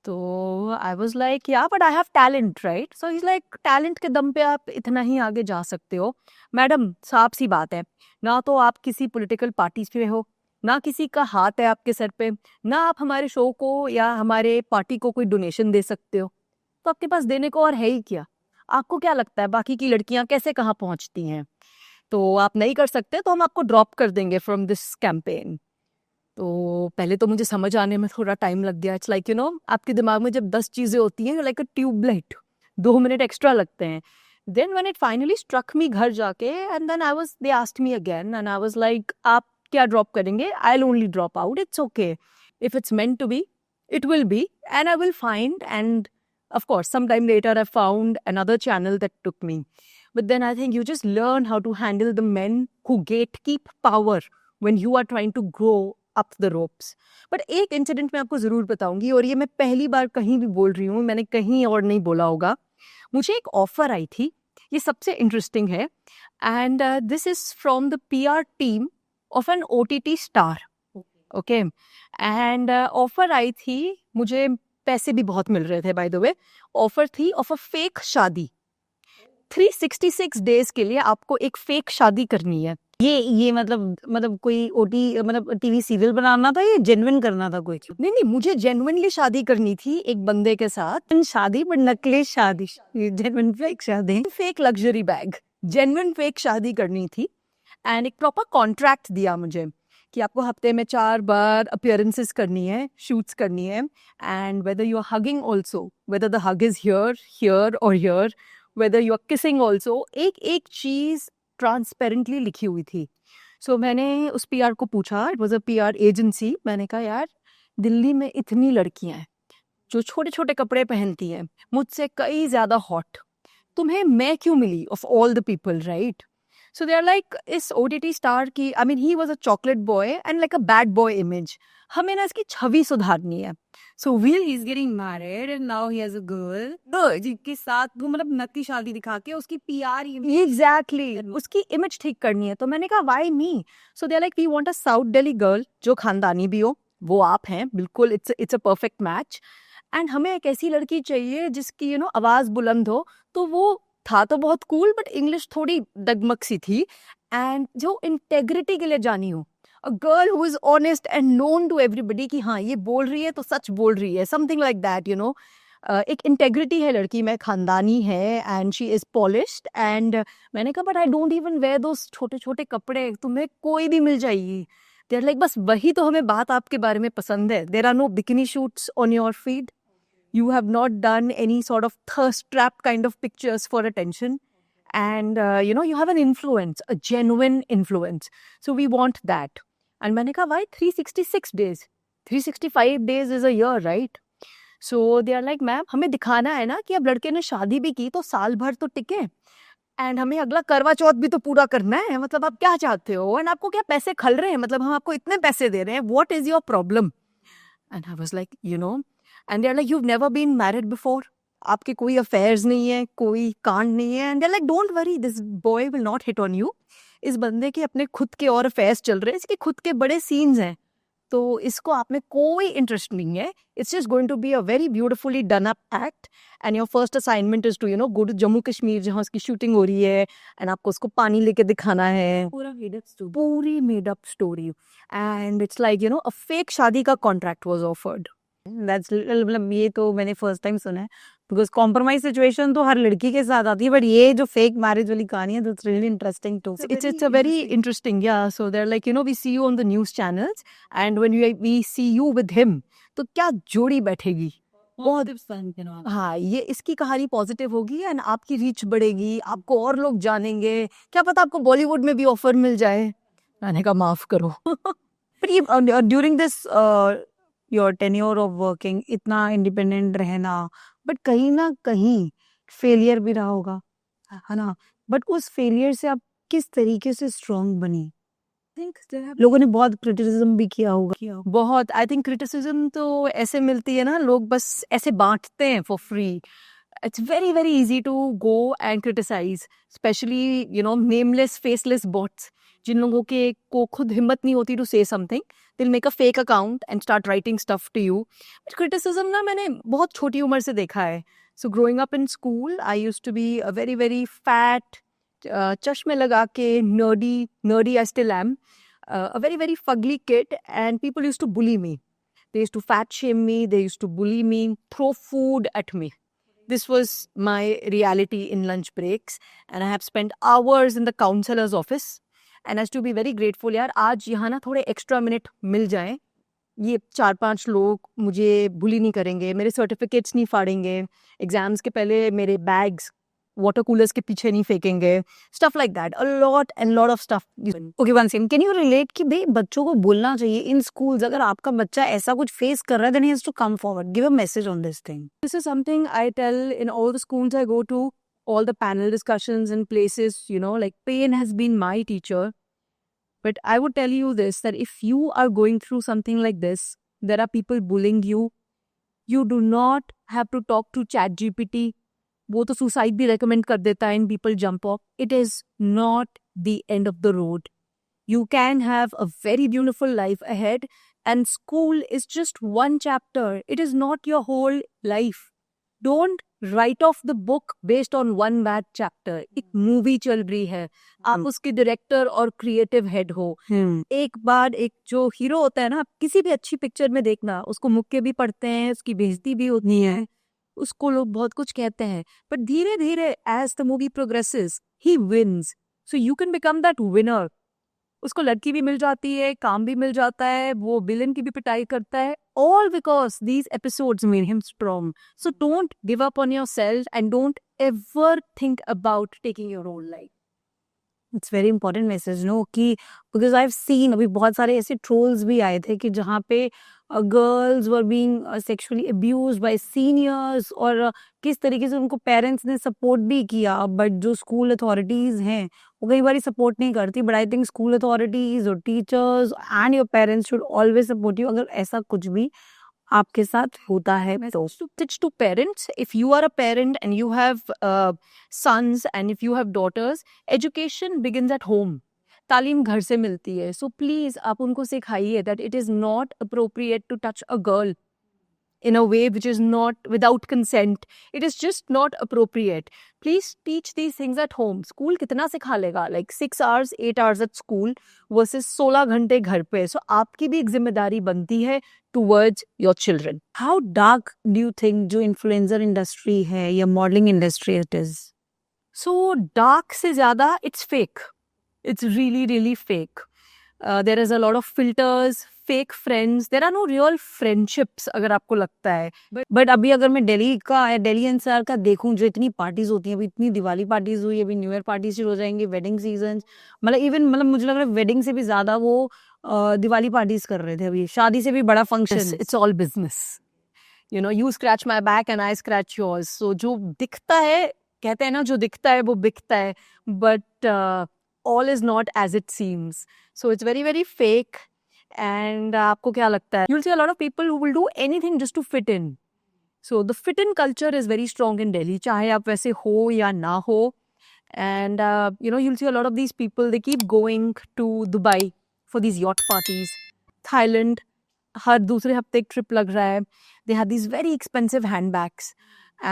Speaker 2: तो I was like yeah but I have talent, right? So he's like talent के दम पे आप इतना ही आगे जा सकते हो. मैडम साफ सी बात है, ना तो आप किसी political parties पे हो, ना किसी का हाथ है आपके सर पे, ना आप हमारे शो को या हमारे पार्टी को कोई डोनेशन दे सकते हो, तो आपके पास देने को और है ही क्या? आपको क्या लगता है बाकी की लड़कियां कैसे कहाँ पहुंचती हैं? तो आप नहीं कर सकते तो हम आपको ड्रॉप कर देंगे फ्रॉम दिस कैंपेन. तो पहले तो मुझे समझ आने में थोड़ा टाइम लग गया. इट्स लाइक आपके दिमाग में जब 10 चीज़ें होती हैं like a tubelight, 2 minute extra लगते हैं. Then when it finally struck me घर जाके, and then they asked me again and I was like आप क्या ड्रॉप करेंगे? I will only drop out, it's okay, if it's meant to be it will be and I will find. And of course some time later I found another channel that took me. But then I think you just learn how to handle the men who gatekeep power when you are trying to grow up the ropes. But एक incident मैं आपको ज़रूर बताऊंगी, और ये मैं पहली बार कहीं भी बोल रही हूँ, मैंने कहीं और नहीं बोला होगा. मुझे एक ऑफर आई थी, ये सबसे इंटरेस्टिंग है, and this is from the PR team of an OTT star. Okay, and offer आई थी, मुझे पैसे भी बहुत मिल रहे थे बाय द वे. ऑफर थी ऑफ अ फेक शादी. 366 डेज के लिए आपको एक फेक शादी करनी है.
Speaker 1: ये मतलब कोई ओटी मतलब टीवी सीरियल बनाना था, ये जेन्युइन करना था कोई?
Speaker 2: नहीं नहीं, मुझे जेन्युइनली शादी करनी थी एक बंदे के साथ.
Speaker 1: शादी बट नकली शादी, जेन्युइन फेक शादी.
Speaker 2: Fake luxury bag, genuine fake शादी करनी थी. एंड एक प्रॉपर कॉन्ट्रैक्ट दिया मुझे कि आपको हफ्ते में 4 बार अपीयरेंसेस करनी है, शूट्स करनी है, and whether you are hugging also, whether the hug is here here और here, whether you are kissing also, एक एक चीज ट्रांसपेरेंटली लिखी हुई थी. सो मैंने उस PR को पूछा, it was a PR agency. मैंने कहा यार, दिल्ली में इतनी लड़कियां हैं जो छोटे छोटे कपड़े पहनती हैं, मुझसे कई ज्यादा हॉट, तुम्हें मैं क्यों मिली of all the people, right? So they are like, इस OTT स्टार की, I mean he was a chocolate boy and like a bad boy image, हमें ना इसकी छवि सुधारनी है.
Speaker 1: So Will he's getting married and now he has a girl जिसके साथ वो मतलब नकली शादी दिखा के उसकी PR
Speaker 2: Exactly, उसकी इमेज ठीक करनी है. तो मैंने कहा why me? So they are like, we want a South Delhi girl जो खानदानी भी हो, वो आप हैं बिल्कुल, it's a perfect match. And हमें एक ऐसी लड़की चाहिए जिसकी आवाज बुलंद हो. तो वो था तो बहुत कूल, बट इंग्लिश थोड़ी डगमग सी थी, एंड जो इंटेग्रिटी के लिए जानी हो, a girl who is honest and known to everybody कि हाँ ये बोल रही है तो सच बोल रही है, समथिंग लाइक दैट. एक इंटेग्रिटी है लड़की में, खानदानी है, and she is polished. And मैंने कहा but I don't even wear those छोटे छोटे कपड़े, तुम्हें कोई भी मिल जाएगी. दे आर लाइक, बस वही तो हमें बात आपके बारे में पसंद है. There are no bikini shoots on your feed. You have not done any sort of thirst trap kind of pictures for attention. And, you have an influence, a genuine influence. So we want that. And मैंने कहा, why 366 days? 365 days is a year, right? So they are like, ma'am, हमें दिखाना है ना कि अब लड़के ने शादी भी की तो साल भर तो टिके. एंड हमें अगला करवा चौथ भी तो पूरा करना है. मतलब आप क्या चाहते हो? एंड आपको क्या पैसे खल रहे हैं? मतलब हम आपको इतने पैसे दे रहे हैं. What is your problem? And I was like, and they're like, you've never been married before, आपके कोई अफेयर्स नहीं है, कोई कांड नहीं है. And they're like, don't worry, this boy will not hit on you. इस बंदे के अपने खुद के और अफेयर्स चल रहे हैं, इसके खुद के बड़े सीन्स हैं, तो इसको आप में कोई इंटरेस्ट नहीं है. It's just going to be a very beautifully done up act, and your first assignment is to go to Jammu Kashmir जहाँ उसकी शूटिंग हो रही है, एंड आपको उसको पानी लेके दिखाना है. पूरी made up story. And it's like a fake शादी का कॉन्ट्रैक्ट वाज ऑफर्ड.
Speaker 1: मतलब ये तो मैंने फर्स्ट टाइम सुना है, बिकॉज कॉम्प्रोमाइज सिचुएशन तो हर लड़की के साथ आती है, बट ये जो फेक मैरिज वाली कहानी है, that's really interesting too.
Speaker 2: It's a very interesting, yeah. So they're like, we see you on the news channels, and when we see you with him, तो क्या जोड़ी बैठेगी. बहुत, हाँ, ये इसकी कहानी पॉजिटिव होगी, एंड आपकी रीच बढ़ेगी, आपको और लोग जानेंगे. क्या पता आपको बॉलीवुड में भी ऑफर मिल जाए. मैंने कहा माफ करो.
Speaker 1: बट ये during this your tenure of working, इतना इंडिपेंडेंट रहना, बट कहीं ना कहीं फेलियर भी रहा होगा, है ना? बट उस फेलियर से आप किस तरीके से स्ट्रांग बनी? लोगों ने बहुत क्रिटिसिज्म भी किया होगा.
Speaker 2: बहुत, आई थिंक क्रिटिसिज्म तो ऐसे मिलती है ना, लोग बस ऐसे बांटते हैं for free. It's very, very easy to go and criticize, especially, nameless, faceless bots. जिन लोगों के को खुद हिम्मत नहीं होती to say something, they'll make a fake account and start writing stuff to you. But criticism ना मैंने बहुत छोटी उम्र से देखा है. So growing up in school, I used to be a very, very fat, चश्मे लगा के nerdy I still am, a very, very fugly kid, and people used to bully me. They used to fat shame me, they used to bully me, throw food at me. This was my reality in lunch breaks, and I have spent hours in the counselor's office. And as to be very grateful, यार आज यहाँ ना थोड़े extra minute मिल जाएं, ये 4-5 लोग मुझे bully नहीं करेंगे, मेरे certificates नहीं फाड़ेंगे, exams के पहले मेरे bags water coolers के पीछे नहीं फेंकेंगे, stuff like that, a lot of stuff.
Speaker 1: Okay, one second, can you relate कि भाई बच्चों को बोलना चाहिए in schools, अगर आपका बच्चा ऐसा कुछ face कर रहा है, then he has to come forward, give a message on this thing.
Speaker 2: This is something I tell in all the schools I go to, all the panel discussions in places, like pain has been my teacher. But I would tell you this, that if you are going through something like this, there are people bullying you. You do not have to talk to ChatGPT. वो तो suicide भी recommend कर देता है and people jump off. It is not the end of the road. You can have a very beautiful life ahead, and school is just one chapter. It is not your whole life. Don't write off the book based on one bad chapter. एक movie चल रही है, आप उसके director और creative head हो. एक बार एक जो हीरो होता है ना, आप किसी भी अच्छी पिक्चर में देखना, उसको मुक्के भी पड़ते हैं, उसकी बेइज्जती भी होती है, उसको लोग बहुत कुछ कहते हैं, बट धीरे धीरे as the movie progresses he wins. So you can become that winner. उसको लड़की भी मिल जाती है, काम भी मिल जाता है, वो विलन की भी पिटाई करता है, all because these episodes made him strong. So don't give up on yourself and don't ever think about taking your own life.
Speaker 1: It's very important message no कि बिकॉज आई हैव सीन अभी बहुत सारे ऐसे trolls भी आए थे कि जहाँ पे girls were being sexually abused by seniors और किस तरीके से उनको पेरेंट्स ने सपोर्ट भी किया, बट जो स्कूल अथॉरिटीज़ हैं वो कई बार सपोर्ट नहीं करती. But I think school authorities और teachers and your parents should always support you अगर ऐसा कुछ भी आपके साथ होता है तो.
Speaker 2: To parents, if you are a parent and you have sons and if you have daughters, education begins at home. तालीम घर से मिलती है. So please आप उनको सिखाइए that it is not appropriate to touch a girl in a way which is not without consent. It is just not appropriate. Please teach these things at home. School कितना सिखा लेगा? Like 6 hours, 8 hours at school versus 16 घंटे घर पे. So आपकी भी एक जिम्मेदारी बनती है towards your children.
Speaker 1: How dark do you think जो influencer industry है या modeling industry it is?
Speaker 2: So dark से ज़्यादा it's fake. It's really, really fake. There is a lot of filters, fake friends. There are no real friendships अगर आपको लगता है.
Speaker 1: But अभी अगर मैं दिल्ली का या दिल्ली एनसीआर का देखूं, जो इतनी पार्टीज होती हैं, अभी इतनी दिवाली पार्टीज हुई, अभी न्यू ईयर पार्टीज शुरू हो जाएंगी, वेडिंग सीजन, मतलब इवन मतलब मुझे लग रहा है वेडिंग से भी ज्यादा वो दिवाली पार्टीज कर रहे थे. अभी शादी से भी बड़ा function.
Speaker 2: It's all business. You know, you scratch my back and I scratch yours. So जो दिखता है, कहते हैं ना जो दिखता है वो बिकता है, but all is not as it seems. So it's very, very fake. And आपको क्या लगता है? You'll see a lot of people who will do anything just to fit in. So the fit in culture is very strong in Delhi, चाहे आप वैसे हो या ना हो. And you know, you'll see a lot of these people, they keep going to Dubai for these yacht parties. Thailand, हर दूसरे हफ्ते एक ट्रिप लग रहा है. They have these very expensive handbags.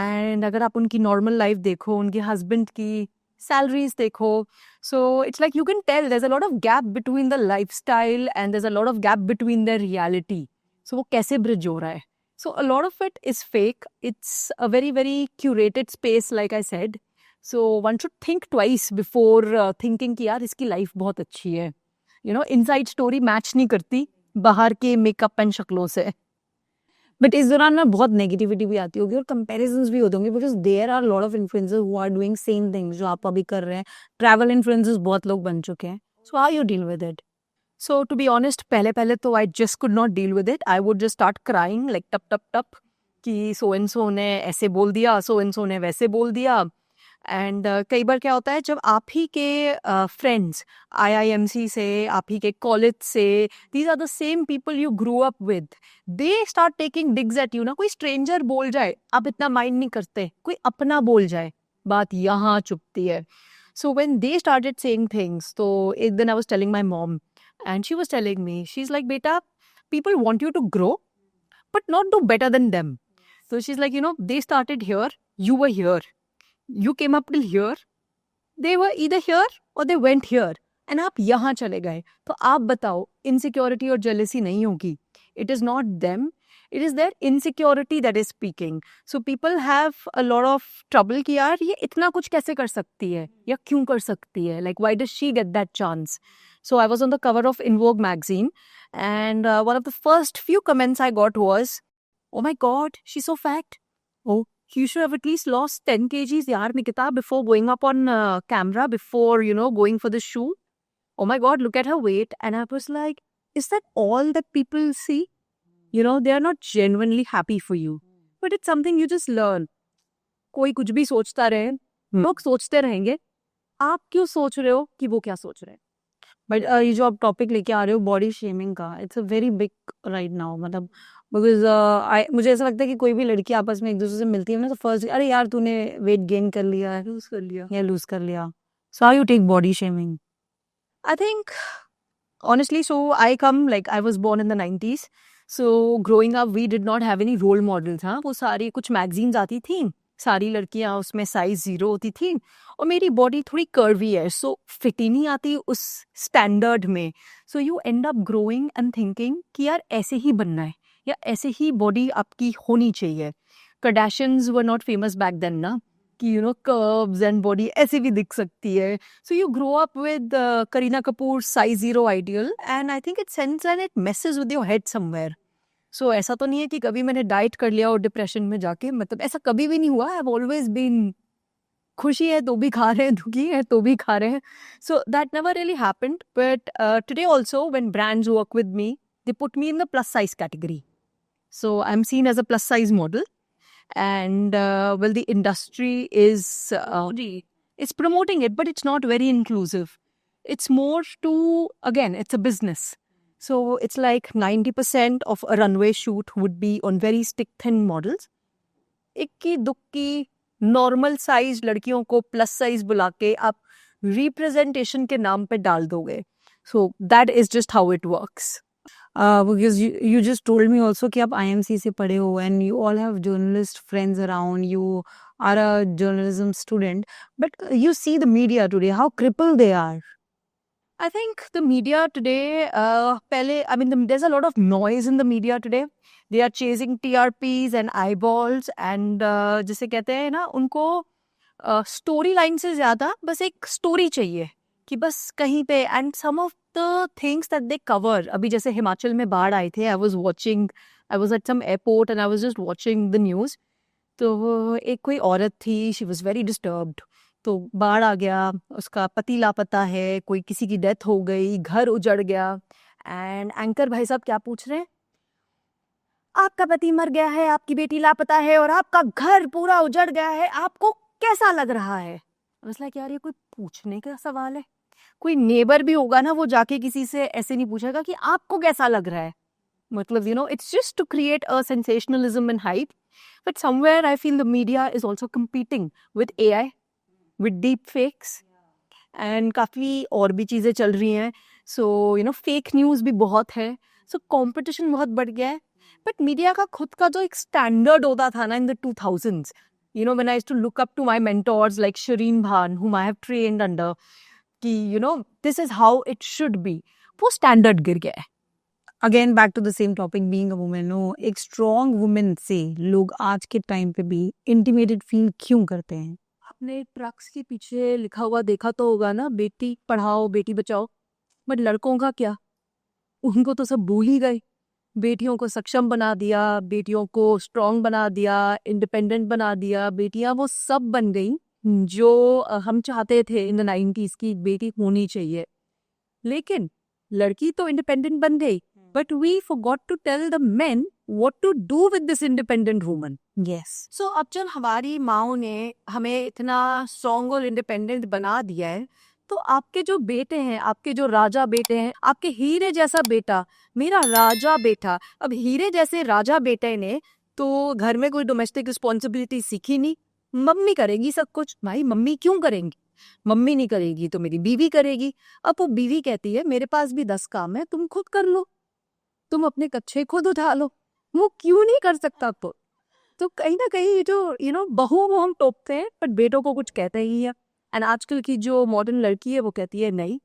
Speaker 2: And अगर आप उनकी normal life देखो, उनके husband की salaries देखो, so it's like you can tell there's a lot of gap between the lifestyle and there's a lot of gap between their reality. So वो कैसे bridge हो रहा है? So a lot of it is fake. It's a very, very curated space, like I said. So one should think twice before thinking कि यार इसकी life बहुत अच्छी है. You know, inside story match नहीं करती बाहर के मेकअप एंड शक्लों से.
Speaker 1: बट इस दौरान ना बहुत नेगेटिविटी भी आती होगी और कंपैरिजंस भी होते होंगे, because there are lot of influencers who are doing same things जो आप अभी कर रहे हैं. ट्रैवल इन्फ्लुएंसर्स बहुत लोग बन चुके हैं. सो how you deal with it?
Speaker 2: So to be honest, पहले तो I just could not deal with it. I would just start crying like टप कि so and so ने ऐसे बोल दिया, so and so ने वैसे बोल दिया. एंड कई बार क्या होता है जब आप ही के फ्रेंड्स IIMC से, आप ही के कॉलेज से, these are the same people you grow up with, they start taking digs at you ना. कोई स्ट्रेंजर बोल जाए आप इतना माइंड नहीं करते, कोई अपना बोल जाए बात यहाँ चुपती है. So when they started saying things, तो एक दिन I was telling my mom and she was telling me, she is like बेटा people want you to grow but not do better than them. So she's like, you know, they started here, you were here, you came up till here, they were either here or they went here, and आप यहाँ चले गए. तो आप बताओ insecurity और jealousy नहीं होगी. It is not them, it is their insecurity that is speaking. So people have a lot of trouble कि यार ये इतना कुछ कैसे कर सकती है या क्यों कर सकती है, like why does she get that chance. So I was on the cover of In Vogue magazine, and one of the first few comments I got was, oh my god, she's so fat. Oh, you should have at least lost 10 kgs, yaar Nikita, before going up on camera, before, you know, going for the shoot. Oh my god, look at her weight. And I was like, is that all that people see? You know, they are not genuinely happy for you. But it's something you just learn. कोई कुछ भी सोचता रहे, लोग सोचते रहेंगे. आप क्यों सोच रहे हो कि वो क्या सोच रहे हैं?
Speaker 1: बट ये जो आप टॉपिक लेके आ रहे हो बॉडी शेमिंग का, it's a very big right now, मतलब बिकॉज मुझे ऐसा लगता है कि कोई भी लड़की आपस में एक दूसरे से मिलती है ना, तो फर्स्ट अरे यार तूने वेट गेन कर लिया या लूज कर लिया. So how you take body shaming?
Speaker 2: I think honestly, so I was born in the 90s. So growing up we did not have any role models. हाँ, वो सारी कुछ मैगजीन्स आती थी, सारी लड़कियां उसमें साइज 0 होती थी, और मेरी बॉडी थोड़ी कर्वी है, सो फिट ही नहीं आती उस स्टैंडर्ड में. So you and up growing and thinking कि यार ऐसे ही बनना है या ऐसे ही बॉडी आपकी होनी चाहिए. Kardashians were not famous back then ना, कि curves and body ऐसे भी दिख सकती है. So you grow up with Kareena Kapoor's size 0 ideal, and I think it sends and it messes with your head somewhere. So ऐसा तो नहीं है कि कभी मैंने डाइट कर लिया और डिप्रेशन में जाके, मतलब ऐसा कभी भी नहीं हुआ. I've always been खुशी है तो भी खा रहे हैं, दुखी है तो भी खा रहे हैं. So that never really happened. But today also when brands work with me, they put me in the plus size category. So I'm seen as a plus size model. And well, the industry is it's promoting it, but it's not very inclusive. It's more to, again, it's a business. So it's like 90% of a runway shoot would be on very stick thin models. इक्की दुक्की normal size लड़कियों को plus size बुला के आप representation के नाम पे डाल दोगे. सो that is just how it works.
Speaker 1: Because you just told me also कि आप IMC से पढ़े हो and you all have journalist friends around, you are a journalism student, but you see the media today, how crippled they are.
Speaker 2: I think the media today, there's a lot of noise in the media today. They are chasing TRPs and eyeballs and जिसे कहते हैं ना, उनको story line से ज़्यादा बस एक story चाहिए कि बस कहीं पे. And some of the things that they cover, अभी जैसे हिमाचल में बाढ़ आई थे, I was at some airport and I was just watching the news. तो एक कोई औरत थी, शी वाज वेरी डिस्टर्ब्ड. तो बाढ़ आ गया, उसका पति लापता है, कोई किसी की डेथ हो गई, घर उजड़ गया. एंड एंकर भाई साहब क्या पूछ रहे हैं, आपका पति मर गया है, आपकी बेटी लापता है और आपका घर पूरा उजड़ गया है, आपको कैसा लग रहा है? लाइक यार ये कोई पूछने का सवाल है? कोई नेबर भी होगा ना, वो जाके किसी से ऐसे नहीं पूछेगा कि आपको कैसा लग रहा है. मतलब it's just to create a sensationalism and hype. But somewhere I feel the media is also competing with AI, with deep fakes, and काफ़ी और भी चीज़ें चल रही हैं. So fake news भी बहुत है. So competition बहुत बढ़ गया है. But media का खुद का जो एक standard होता था ना in the 2000s, when I used to look up to my mentors like Shireen Bhan, whom I have trained under, कि this is how it should be, वो standard गिर गया है.
Speaker 1: Again back to the same topic, being a woman, no, एक strong woman से लोग आज के टाइम पे भी intimidated feel क्यों करते हैं?
Speaker 2: आपने ट्रक्स के पीछे लिखा हुआ देखा तो होगा ना, बेटी पढ़ाओ बेटी बचाओ. बट लड़कों का क्या, उनको तो सब भूल ही गए. बेटियों को सक्षम बना दिया, बेटियों को स्ट्रांग बना दिया, इंडिपेंडेंट बना दिया. बेटियां वो सब बन गई जो हम चाहते थे इन द 90s की बेटी होनी चाहिए. लेकिन लड़की तो इंडिपेंडेंट बन गई, but we forgot to tell the men what to do with this independent woman.
Speaker 1: Yes.
Speaker 2: So अब जब हमारी माओ ने हमें इतना स्ट्रॉन्ग और इंडिपेंडेंट बना दिया है, तो आपके जो बेटे हैं, आपके जो राजा बेटे हैं, आपके हीरे जैसा बेटा, मेरा राजा बेटा, अब हीरे जैसे राजा बेटे ने तो घर में कोई डोमेस्टिक रिस्पॉन्सिबिलिटी सीखी नहीं. मम्मी करेगी सब कुछ. भाई मम्मी क्यों करेंगी? मम्मी नहीं करेगी तो मेरी बीवी करेगी. अब वो बीवी कहती है मेरे पास भी 10 काम है, तुम खुद कर लो, तुम अपने कच्चे खुद उठा लो. वो क्यों नहीं कर सकता? तो कहीं ना कहीं जो बहू वो हम टोकते हैं, बट बेटों को कुछ कहते ही है. एंड आजकल की जो मॉडर्न लड़की है वो कहती है नहीं,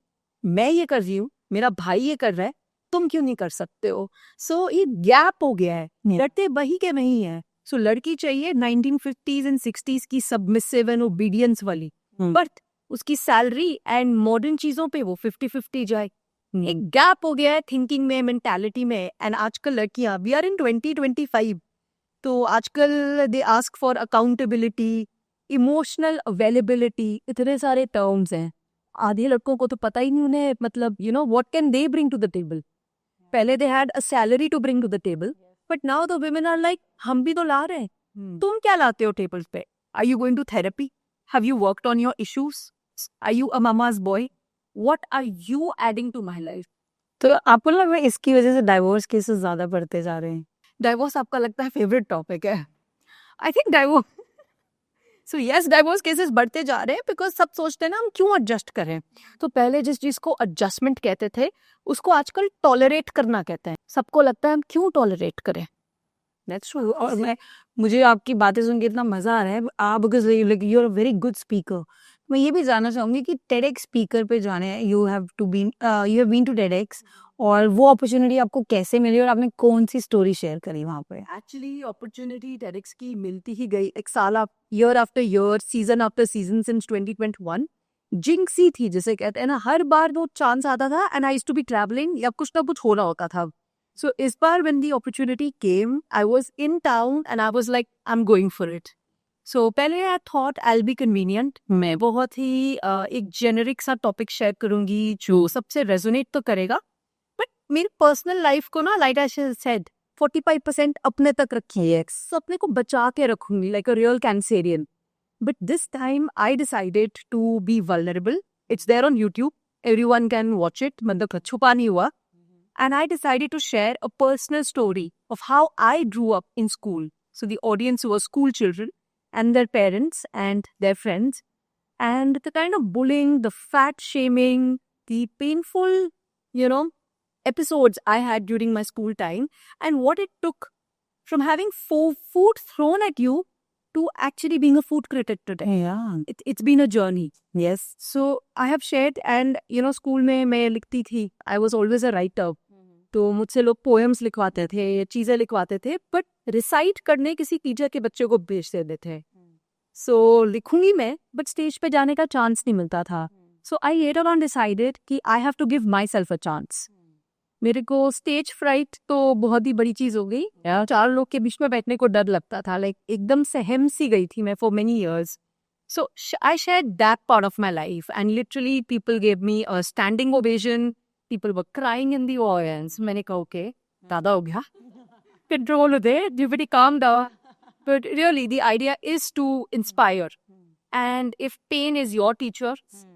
Speaker 2: मैं ये कर रही हूँ, मेरा भाई ये कर रहा है, तुम क्यों नहीं कर सकते हो? सो ये गैप हो गया है. लड़ते वही के वही है. सो लड़की चाहिए 1950s एंड 60s की सबमिसिव एंड ओबीडियंस वाली, बट उसकी सैलरी एंड मॉडर्न चीजों पे वो 50-50 जाए. एक गैप हो गया है थिंकिंग में, मेंटालिटी में. एंड आजकल लड़कियां, वी आर इन 2025, तो आजकल they ask for accountability, emotional availability, इतने सारे टर्म्स हैं. आधे लड़कों को तो पता ही नहीं उन्हें, मतलब what can they bring to the table. पहले they had a salary to bring to the table, but now the women are like हम भी तो ला रहे हैं, तुम क्या लाते हो टेबल पे? Are you going to therapy? Have you worked on your issues? Are you a mama's boy? what are you adding to my life?
Speaker 1: तो आपको ना लग रहा है इसकी वजह से डाइवोर्स केसेस ज्यादा बढ़ते जा रहे हैं?
Speaker 2: डाइवोर्स आपका लगता है फेवरेट टॉपिक है? I think divorce so yes, divorce cases बढ़ते जा रहे हैं बिकॉज सब सोचते हैं ना हम क्यों एडजस्ट करें। तो पहले जिस चीज को एडजस्टमेंट कहते थे उसको आजकल टॉलरेट करना कहते हैं। सबको लगता है हम क्यों टॉलरेट करें।
Speaker 1: That's true. और मुझे आपकी बातें सुन के इतना मजा आ रहा है, आप because you are a very good speaker. मैं ये भी जानना चाहूंगी कि टेडेक्स स्पीकर पे जाने you have been to TEDx, और वो अपॉर्चुनिटी आपको कैसे मिली और आपने कौन सी स्टोरी शेयर करी वहाँ पे?
Speaker 2: एक्चुअली अपॉर्चुनिटी TEDx की मिलती ही गई, एक साल year after year, season after season since 2021। Jinx ही थी जिसे कहते हैं ना, हर बार वो चांस आता था and I used to be travelling या कुछ ना कुछ हो रहा होता था। सो इस बार when the opportunity came I was in town and I was like I am going for it. So पहले I thought I will be convenient, मैं बहुत ही एक जेनेरिक सा टॉपिक शेयर करूंगी जो सबसे रेजोनेट तो करेगा, बट मेरी पर्सनल लाइफ को ना, लाइक आई सेड, 45% अपने तक रखी है, अपने को बचा के रखूंगी like a real Cancerian. But this time I decided to be vulnerable. It's there on YouTube, everyone can watch it, मतलब छुपा नहीं हुआ। And I decided to share a personal story of how I grew up in school. So the audience was school children and their parents and their friends, and the kind of bullying, the fat shaming, the painful, episodes I had during my school time, and what it took from having food thrown at you to actually being a food critic today.
Speaker 1: Yeah.
Speaker 2: It's been a journey.
Speaker 1: Yes.
Speaker 2: So I have shared, and school में मैं लिखती थी, I was always a writer. तो मुझसे लोग poems लिखवाते थे, चीजें लिखवाते थे, बट रिसाइट करने किसी टीचर के बच्चे को भेज देते थे। सो लिखूंगी मैं, बट स्टेज पे जाने का चांस नहीं मिलता था। So I later on decided कि I have to give myself a chance. मेरे को स्टेज फ्राइट तो बहुत ही बड़ी चीज हो गई। 4 लोग के बीच में बैठने को डर लगता था, लाइक एकदम सहम सी गई थी मैं for many years. So I shared that part of my life, and literally people gave me a standing ovation. People were crying in the audience. मैंने कहा okay, ज़्यादा हो गया, control होते, everybody calm down. But really the idea is to inspire, and if pain is your teacher,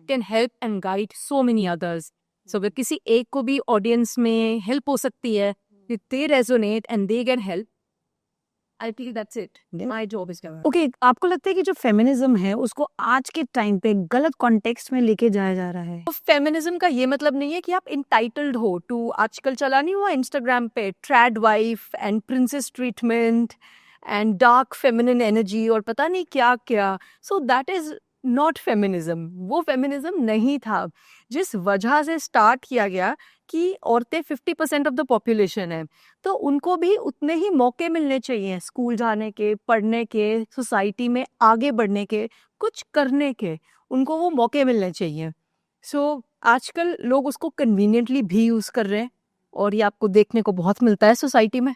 Speaker 2: can help and guide so many others. So अगर किसी एक को भी audience में help हो सकती है, if they resonate and they get help, I feel that's it. My job is done.
Speaker 1: Okay, आपको लगता है कि जो फेमिनिज्म है उसको आज के टाइम पे गलत कॉन्टेक्स्ट में लेके जाया जा रहा है?
Speaker 2: फेमिनिज्म का ये मतलब नहीं है कि आप इंटाइटल्ड हो टू, आजकल चला नहीं हुआ इंस्टाग्राम पे trade wife and princess treatment and dark feminine energy और पता नहीं क्या क्या। सो दैट इज नॉट फेमिनिज्म। वो फेमिनिज्म नहीं था। जिस वजह से स्टार्ट किया गया कि औरतें 50% ऑफ द पॉपुलेशन है, तो उनको भी उतने ही मौके मिलने चाहिए स्कूल जाने के, पढ़ने के, सोसाइटी में आगे बढ़ने के, कुछ करने के, उनको वो मौके मिलने चाहिए। सो आजकल लोग उसको कन्वीनियंटली भी यूज कर रहे हैं और ये आपको देखने को बहुत मिलता है सोसाइटी में।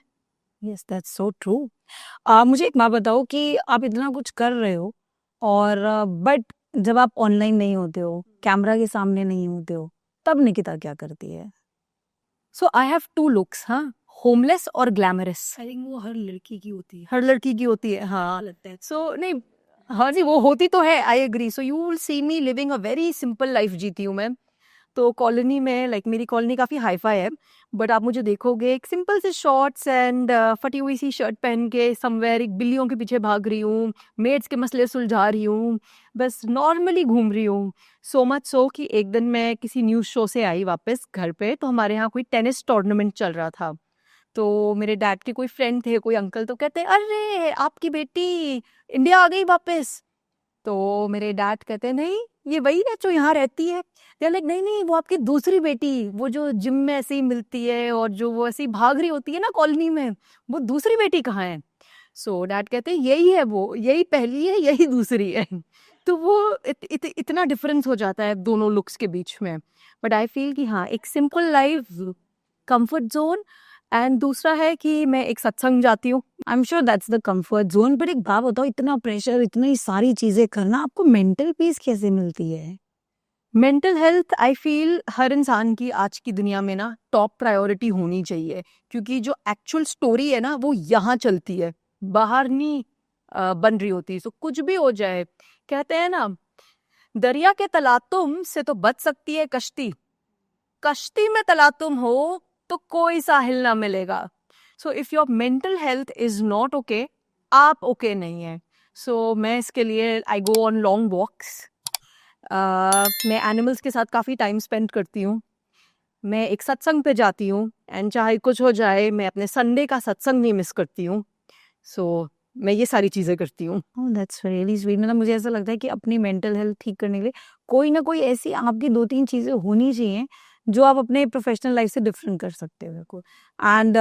Speaker 1: Yes, that's so true. मुझे एक बात बताओ कि आप इतना कुछ कर रहे हो और बट जब आप ऑनलाइन नहीं होते हो, कैमरा के सामने नहीं होते हो, तब निकिता क्या करती है?
Speaker 2: सो आई हैव 2 लुक्स, हाँ, होमलेस और ग्लैमरस।
Speaker 1: आई थिंक वो हर लड़की की होती है।
Speaker 2: हर लड़की की होती है, हाँ
Speaker 1: लगता है।
Speaker 2: सो नहीं, हाँ जी वो होती तो है, I agree. So you will see me living a very simple life जीती हूँ मैं। तो कॉलोनी में, लाइक मेरी कॉलोनी काफ़ी हाईफाई है, बट आप मुझे देखोगे एक सिंपल से शॉर्ट्स एंड फटी हुई सी शर्ट पहन के समवेयर एक बिल्लियों के पीछे भाग रही हूँ, मेड्स के मसले सुलझा रही हूँ, बस नॉर्मली घूम रही हूँ। सो मच सो कि एक दिन मैं किसी न्यूज़ शो से आई वापस घर पे, तो हमारे यहाँ कोई टेनिस टूर्नामेंट चल रहा था। तो मेरे डैड के कोई फ्रेंड थे, कोई अंकल, तो कहते अरे आपकी बेटी इंडिया आ गई वापस। तो मेरे डैड कहते नहीं ये वही है जो यहाँ रहती है। लाइक नहीं नहीं, वो आपकी दूसरी बेटी, वो जो जिम में ऐसे ही मिलती है और जो वो ऐसे ही भाग रही होती है ना कॉलोनी में, वो दूसरी बेटी कहाँ है? सो डैड कहते यही है, वो यही पहली है, यही दूसरी है। तो वो इतना डिफरेंस हो जाता है दोनों लुक्स के बीच में। बट आई फील कि हाँ, एक simple life, comfort zone, and दूसरा है कि मैं एक सत्संग जाती हूँ।
Speaker 1: I am sure that's the comfort zone. But एक बात बताओ, इतना प्रेशर, इतनी सारी चीजें करना, आपको मेंटल पीस कैसे मिलती है?
Speaker 2: मेंटल हेल्थ आई फील हर इंसान की आज की दुनिया में ना टॉप प्रायोरिटी होनी चाहिए, क्योंकि जो एक्चुअल स्टोरी है ना वो यहाँ चलती है, बाहर नहीं बन रही होती। सो कुछ भी हो जाए, कहते हैं ना दरिया के तलातुम से तो बच सकती है कश्ती, कश्ती में तलातुम हो तो कोई साहिल ना मिलेगा. So if your mental health is not okay, आप ओके नहीं है. सो मैं इसके लिए आई गो ऑन लॉन्ग वॉक्स. मैं एनिमल्स के साथ काफ़ी टाइम स्पेंड करती हूँ. मैं एक सत्संग पे जाती हूँ एंड चाहे कुछ हो जाए मैं अपने संडे का सत्संग नहीं मिस करती हूँ. सो मैं ये सारी चीज़ें करती हूँ.
Speaker 1: That's really sweet. मतलब मुझे ऐसा लगता है कि अपनी मेंटल हेल्थ ठीक करने के लिए कोई ना कोई ऐसी आपकी 2-3 चीज़ें होनी चाहिए जो आप अपने प्रोफेशनल लाइफ से डिफरेंट कर सकते हो बिल्कुल. एंड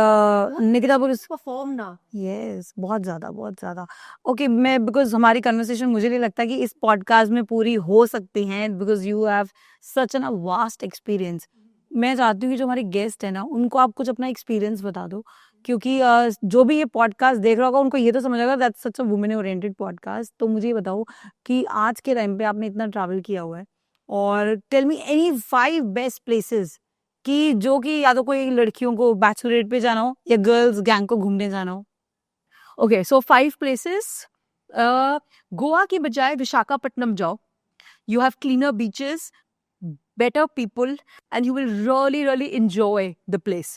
Speaker 1: निकिता बोल
Speaker 2: परफॉर्म ना.
Speaker 1: यस, बहुत ज़्यादा, बहुत ज़्यादा. ओके, मैं बिकॉज़ हमारी कन्वर्सेशन मुझे नहीं लगता कि इस पॉडकास्ट में पूरी हो सकती हैं because you have such an a vast experience. मैं चाहती हूँ कि जो हमारे गेस्ट हैं ना, उनको आप कुछ अपना एक्सपीरियंस बता दो क्योंकि जो भी ये पॉडकास्ट देख रहा होगा उनको ये तो समझ आएगा that's such a women oriented podcast. तो मुझे ये बताओ कि आज के टाइम पे आपने इतना ट्रैवल किया हुआ है और tell me any 5 best places कि जो कि या तो कोई लड़कियों को बैचलरेट पे जाना हो या गर्ल्स गैंग को घूमने जाना हो.
Speaker 2: ओके, सो 5 प्लेसेस. गोवा की बजाय विशाखापट्टनम जाओ. You have cleaner beaches, better people, and you will really enjoy the place.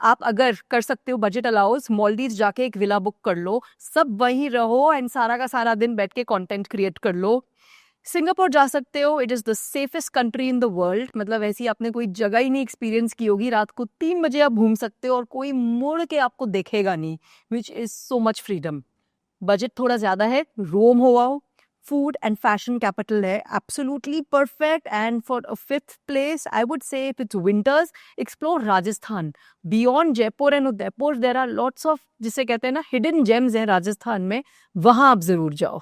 Speaker 2: आप अगर कर सकते हो बजट अलाउस, मॉलडीव्स जाके एक विला बुक कर लो, सब वहीं रहो एंड सारा का सारा दिन बैठ के कंटेंट क्रिएट कर लो. सिंगापुर जा सकते हो. It is the safest country in the world. मतलब ऐसी आपने कोई जगह ही नहीं एक्सपीरियंस की होगी. रात को 3 बजे आप घूम सकते हो और कोई मुड़ के आपको देखेगा नहीं, which is so much freedom. Budget थोड़ा ज़्यादा है, रोम हो आओ. Food and fashion capital है, absolutely perfect. And for a 5th place, I would say if it's winters, explore Rajasthan. Beyond Jaipur and Udaipur, there are lots of जिसे कहते हैं ना hidden gems हैं राजस्थान में, वहाँ आप जरूर जाओ.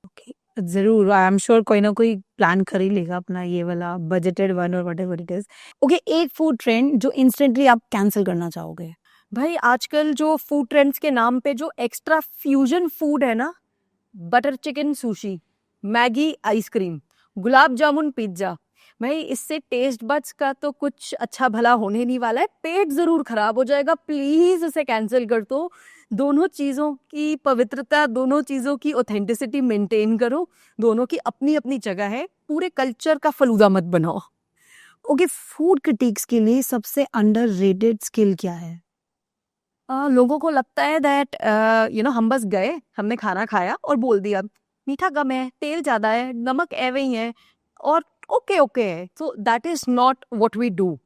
Speaker 1: ओके, ज़रूर. आई एम श्योर कोई ना कोई प्लान कर ही लेगा अपना ये वाला बजटेड वन और व्हाटएवर इट इज़. ओके, एक फूड ट्रेंड जो इंस्टेंटली आप कैंसिल करना चाहोगे.
Speaker 2: भाई आजकल जो फूड ट्रेंड्स के नाम पे जो एक्स्ट्रा फ्यूजन फूड है ना, butter chicken sushi, Maggi ice cream, gulab jamun pizza, भाई इससे टेस्ट बड्स का तो कुछ अच्छा भला होने नहीं वाला है. पेट ज़रूर खराब हो जाएगा. प्लीज़ इसे कैंसिल कर दो. दोनों चीज़ों की पवित्रता, दोनों चीज़ों की ऑथेंटिसिटी मेंटेन करो. दोनों की अपनी अपनी जगह है. पूरे कल्चर का फलूदा मत बनाओ.
Speaker 1: ओके, फूड क्रिटिक्स के लिए सबसे अंडररेटेड स्किल क्या है.
Speaker 2: लोगों को लगता है दैट हम बस गए, हमने खाना खाया और बोल दिया मीठा कम है, तेल ज़्यादा है, नमक एवे ही है और ओके ओके है. So that is not what we do.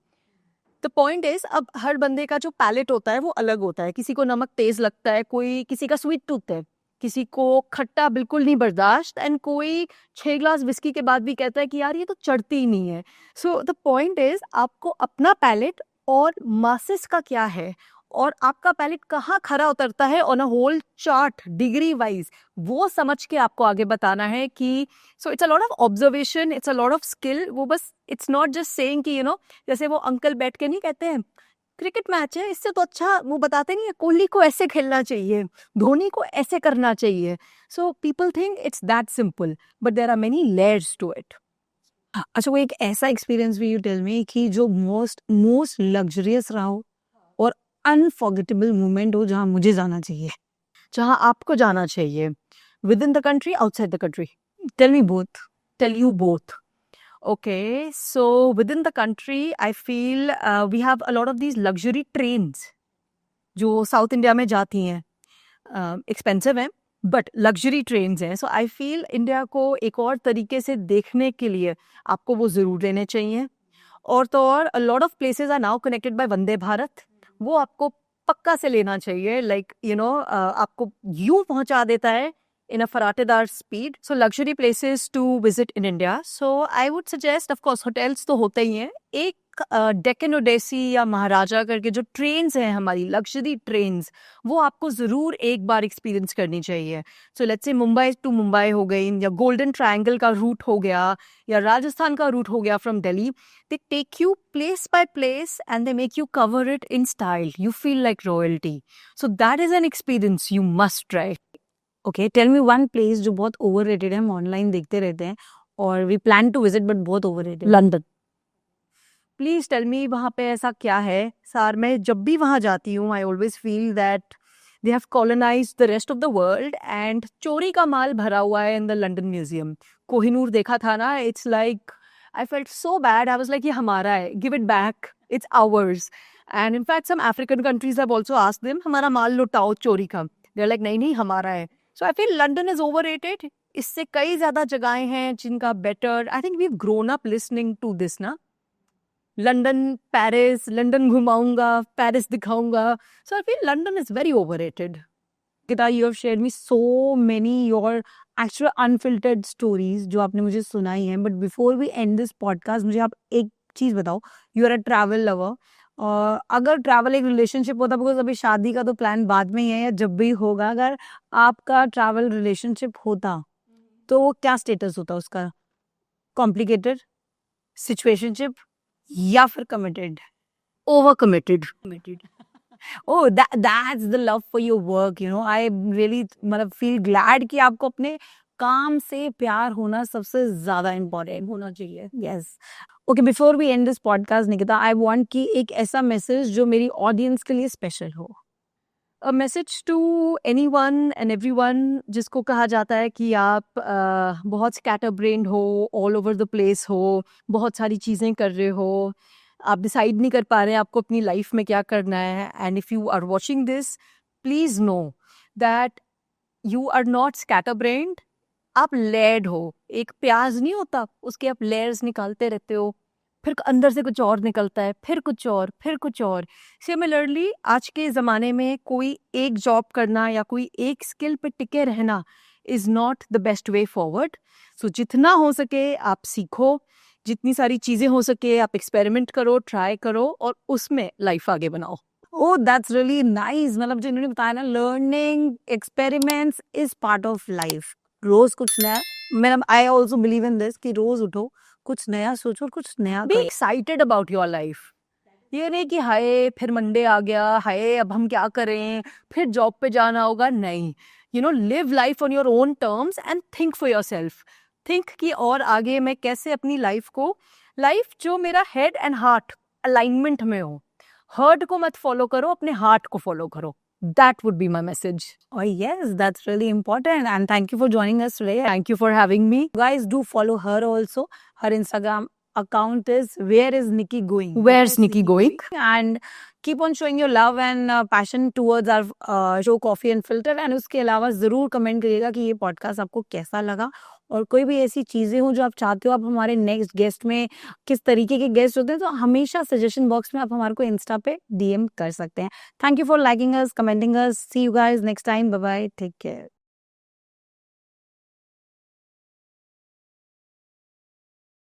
Speaker 2: The point is, अब हर बंदे का जो पैलेट होता है वो अलग होता है. किसी को नमक तेज लगता है, कोई किसी का स्वीट टूथ है, किसी को खट्टा बिल्कुल नहीं बर्दाश्त, एंड कोई 6 ग्लास विस्की के बाद भी कहता है कि यार ये तो चढ़ती ही नहीं है. सो द पॉइंट इज, आपको अपना पैलेट और मासिस का क्या है और आपका पैलेट कहाँ खरा उतरता है on a whole chart degree wise, वो समझ के आपको आगे बताना है कि so it's a lot of observation, it's a lot of skill. वो बस इट्स नॉट जस्ट सेइंग कि जैसे वो अंकल बैठ के नहीं कहते हैं क्रिकेट मैच है, इससे तो अच्छा वो बताते नहीं है कोहली को ऐसे खेलना चाहिए, धोनी को ऐसे करना चाहिए. So people think it's that simple, but there are many layers to it.
Speaker 1: अच्छा, कोई एक ऐसा एक्सपीरियंस भी यू टेल मी कि जो मोस्ट लग्जरियस रहा हो और अनफॉरगेटेबल मोमेंट हो जहाँ मुझे जाना चाहिए.
Speaker 2: जहाँ आपको जाना चाहिए, within the country, outside the country.
Speaker 1: Tell me both.
Speaker 2: Tell you both. Okay, so within the country, I feel we have a lot of these luxury trains जो साउथ इंडिया में जाती हैं. एक्सपेंसिव हैं but luxury trains हैं. सो I feel India को एक और तरीके से देखने के लिए आपको वो ज़रूर लेने चाहिए. और तो और a lot of places are now connected by Vande Bharat. वो आपको पक्का से लेना चाहिए. लाइक आपको यूं पहुंचा देता है in a फराटेदार speed. So luxury places to visit in India. So I would suggest, of course, hotels तो होते ही हैं. एक डेक्कन ओडेसी या महाराजा करके जो ट्रेन्स हैं हमारी लग्जरी ट्रेन्स, वो आपको ज़रूर एक बार एक्सपीरियंस करनी चाहिए. So let's say Mumbai to Mumbai हो गई, या गोल्डन ट्रायंगल का रूट हो गया, या राजस्थान का रूट हो गया from Delhi. They take you place by place and they make you cover it in style. You feel like royalty. So that is an experience you must try.
Speaker 1: Okay, tell me one place जो बहुत overrated है, हम online देखते रहते हैं और we plan to visit but बहुत overrated.
Speaker 2: London. Please tell me वहाँ पे ऐसा क्या है. सर मैं जब भी वहाँ जाती हूँ I always feel that they have colonized the rest of the world and चोरी का माल भरा हुआ है in the London Museum. Kohinoor देखा था ना, it's like I felt so bad. I was like, ये हमारा है, give it back, it's ours. And in fact, some African countries have also asked them, हमारा माल लुटाओ चोरी का. They're like, नहीं नहीं हमारा है. So I feel London is overrated. इससे कई ज़्यादा जगहें हैं जिनका better. I think we've grown up listening to this ना. London, Paris, London घुमाऊंगा, Paris दिखाऊंगा. So I feel London is very overrated. Gita, you have shared me so many your actual unfiltered stories जो आपने मुझे सुनाई हैं. But before we end this podcast, मुझे आप एक चीज़ बताओ. You are a travel lover. और अगर ट्रैवल एक रिलेशनशिप होता, बिकॉज अभी शादी का तो प्लान बाद में ही है या जब भी होगा, अगर आपका ट्रैवल रिलेशनशिप होता तो क्या स्टेटस होता उसका? कॉम्प्लिकेटेड, सिचुएशनशिप या फिर committed? Over committed. Oh, that's the love for your work, you know. I really मतलब feel glad कि आपको अपने काम से प्यार होना सबसे ज़्यादा इम्पोर्टेंट होना चाहिए. Yes. Okay, before we end this podcast, Nikita, I want कि एक ऐसा मैसेज जो मेरी ऑडियंस के लिए स्पेशल हो. A message to anyone and everyone जिसको कहा जाता है कि आप बहुत स्कैटर ब्रेन्ड हो, all over the place हो, बहुत सारी चीज़ें कर रहे हो, आप डिसाइड नहीं कर पा रहे हैं आपको अपनी लाइफ में क्या करना है. And if you are watching this, please know that you are not scatter brained. आप लेयर्ड हो. एक प्याज नहीं होता, उसके आप लेयर्स निकालते रहते हो, फिर अंदर से कुछ और निकलता है, फिर कुछ और, फिर कुछ और. सिमिलरली आज के ज़माने में कोई एक जॉब करना या कोई एक स्किल पे टिके रहना is not the best way forward. So जितना हो सके आप सीखो, जितनी सारी चीज़ें हो सके आप एक्सपेरिमेंट करो, ट्राई करो और उसमें लाइफ आगे बनाओ.
Speaker 1: Oh, that's really nice. मतलब जो इन्होंने बताया ना, learning experiments is part of life. रोज कुछ नया. Madam, I also believe in this कि रोज उठो, कुछ नया सोचो, कुछ नया
Speaker 2: बी
Speaker 1: करो.
Speaker 2: Excited about your life. ये नहीं कि हाय फिर मंडे आ गया, हाय अब हम क्या करें, फिर जॉब पे जाना होगा. नहीं, you know, live life on your own terms and think for your self. Think कि और आगे मैं कैसे अपनी लाइफ को, लाइफ जो मेरा हेड एंड हार्ट अलाइनमेंट में हो. हर्ट को मत फॉलो करो, अपने हार्ट को फॉलो करो. That would be my message.
Speaker 1: Oh yes, that's really important. And thank you for joining us today.
Speaker 2: Thank you for having me.
Speaker 1: Guys, do follow her also. Her Instagram account is Where is Nikki Going?
Speaker 2: Where's Nikki going?
Speaker 1: And keep on showing your love and passion towards our show Coffee and Filter. And उसके अलावा ज़रूर comment करिएगा कि ये podcast आपको कैसा लगा, और कोई भी ऐसी चीज़ें हो जो आप चाहते हो आप हमारे नेक्स्ट गेस्ट में, किस तरीके के गेस्ट होते हैं, तो हमेशा सजेशन बॉक्स में आप हमारे को इंस्टा पे DM कर सकते हैं. Thank you for liking us, commenting us. See you guys next time. Bye bye, take care.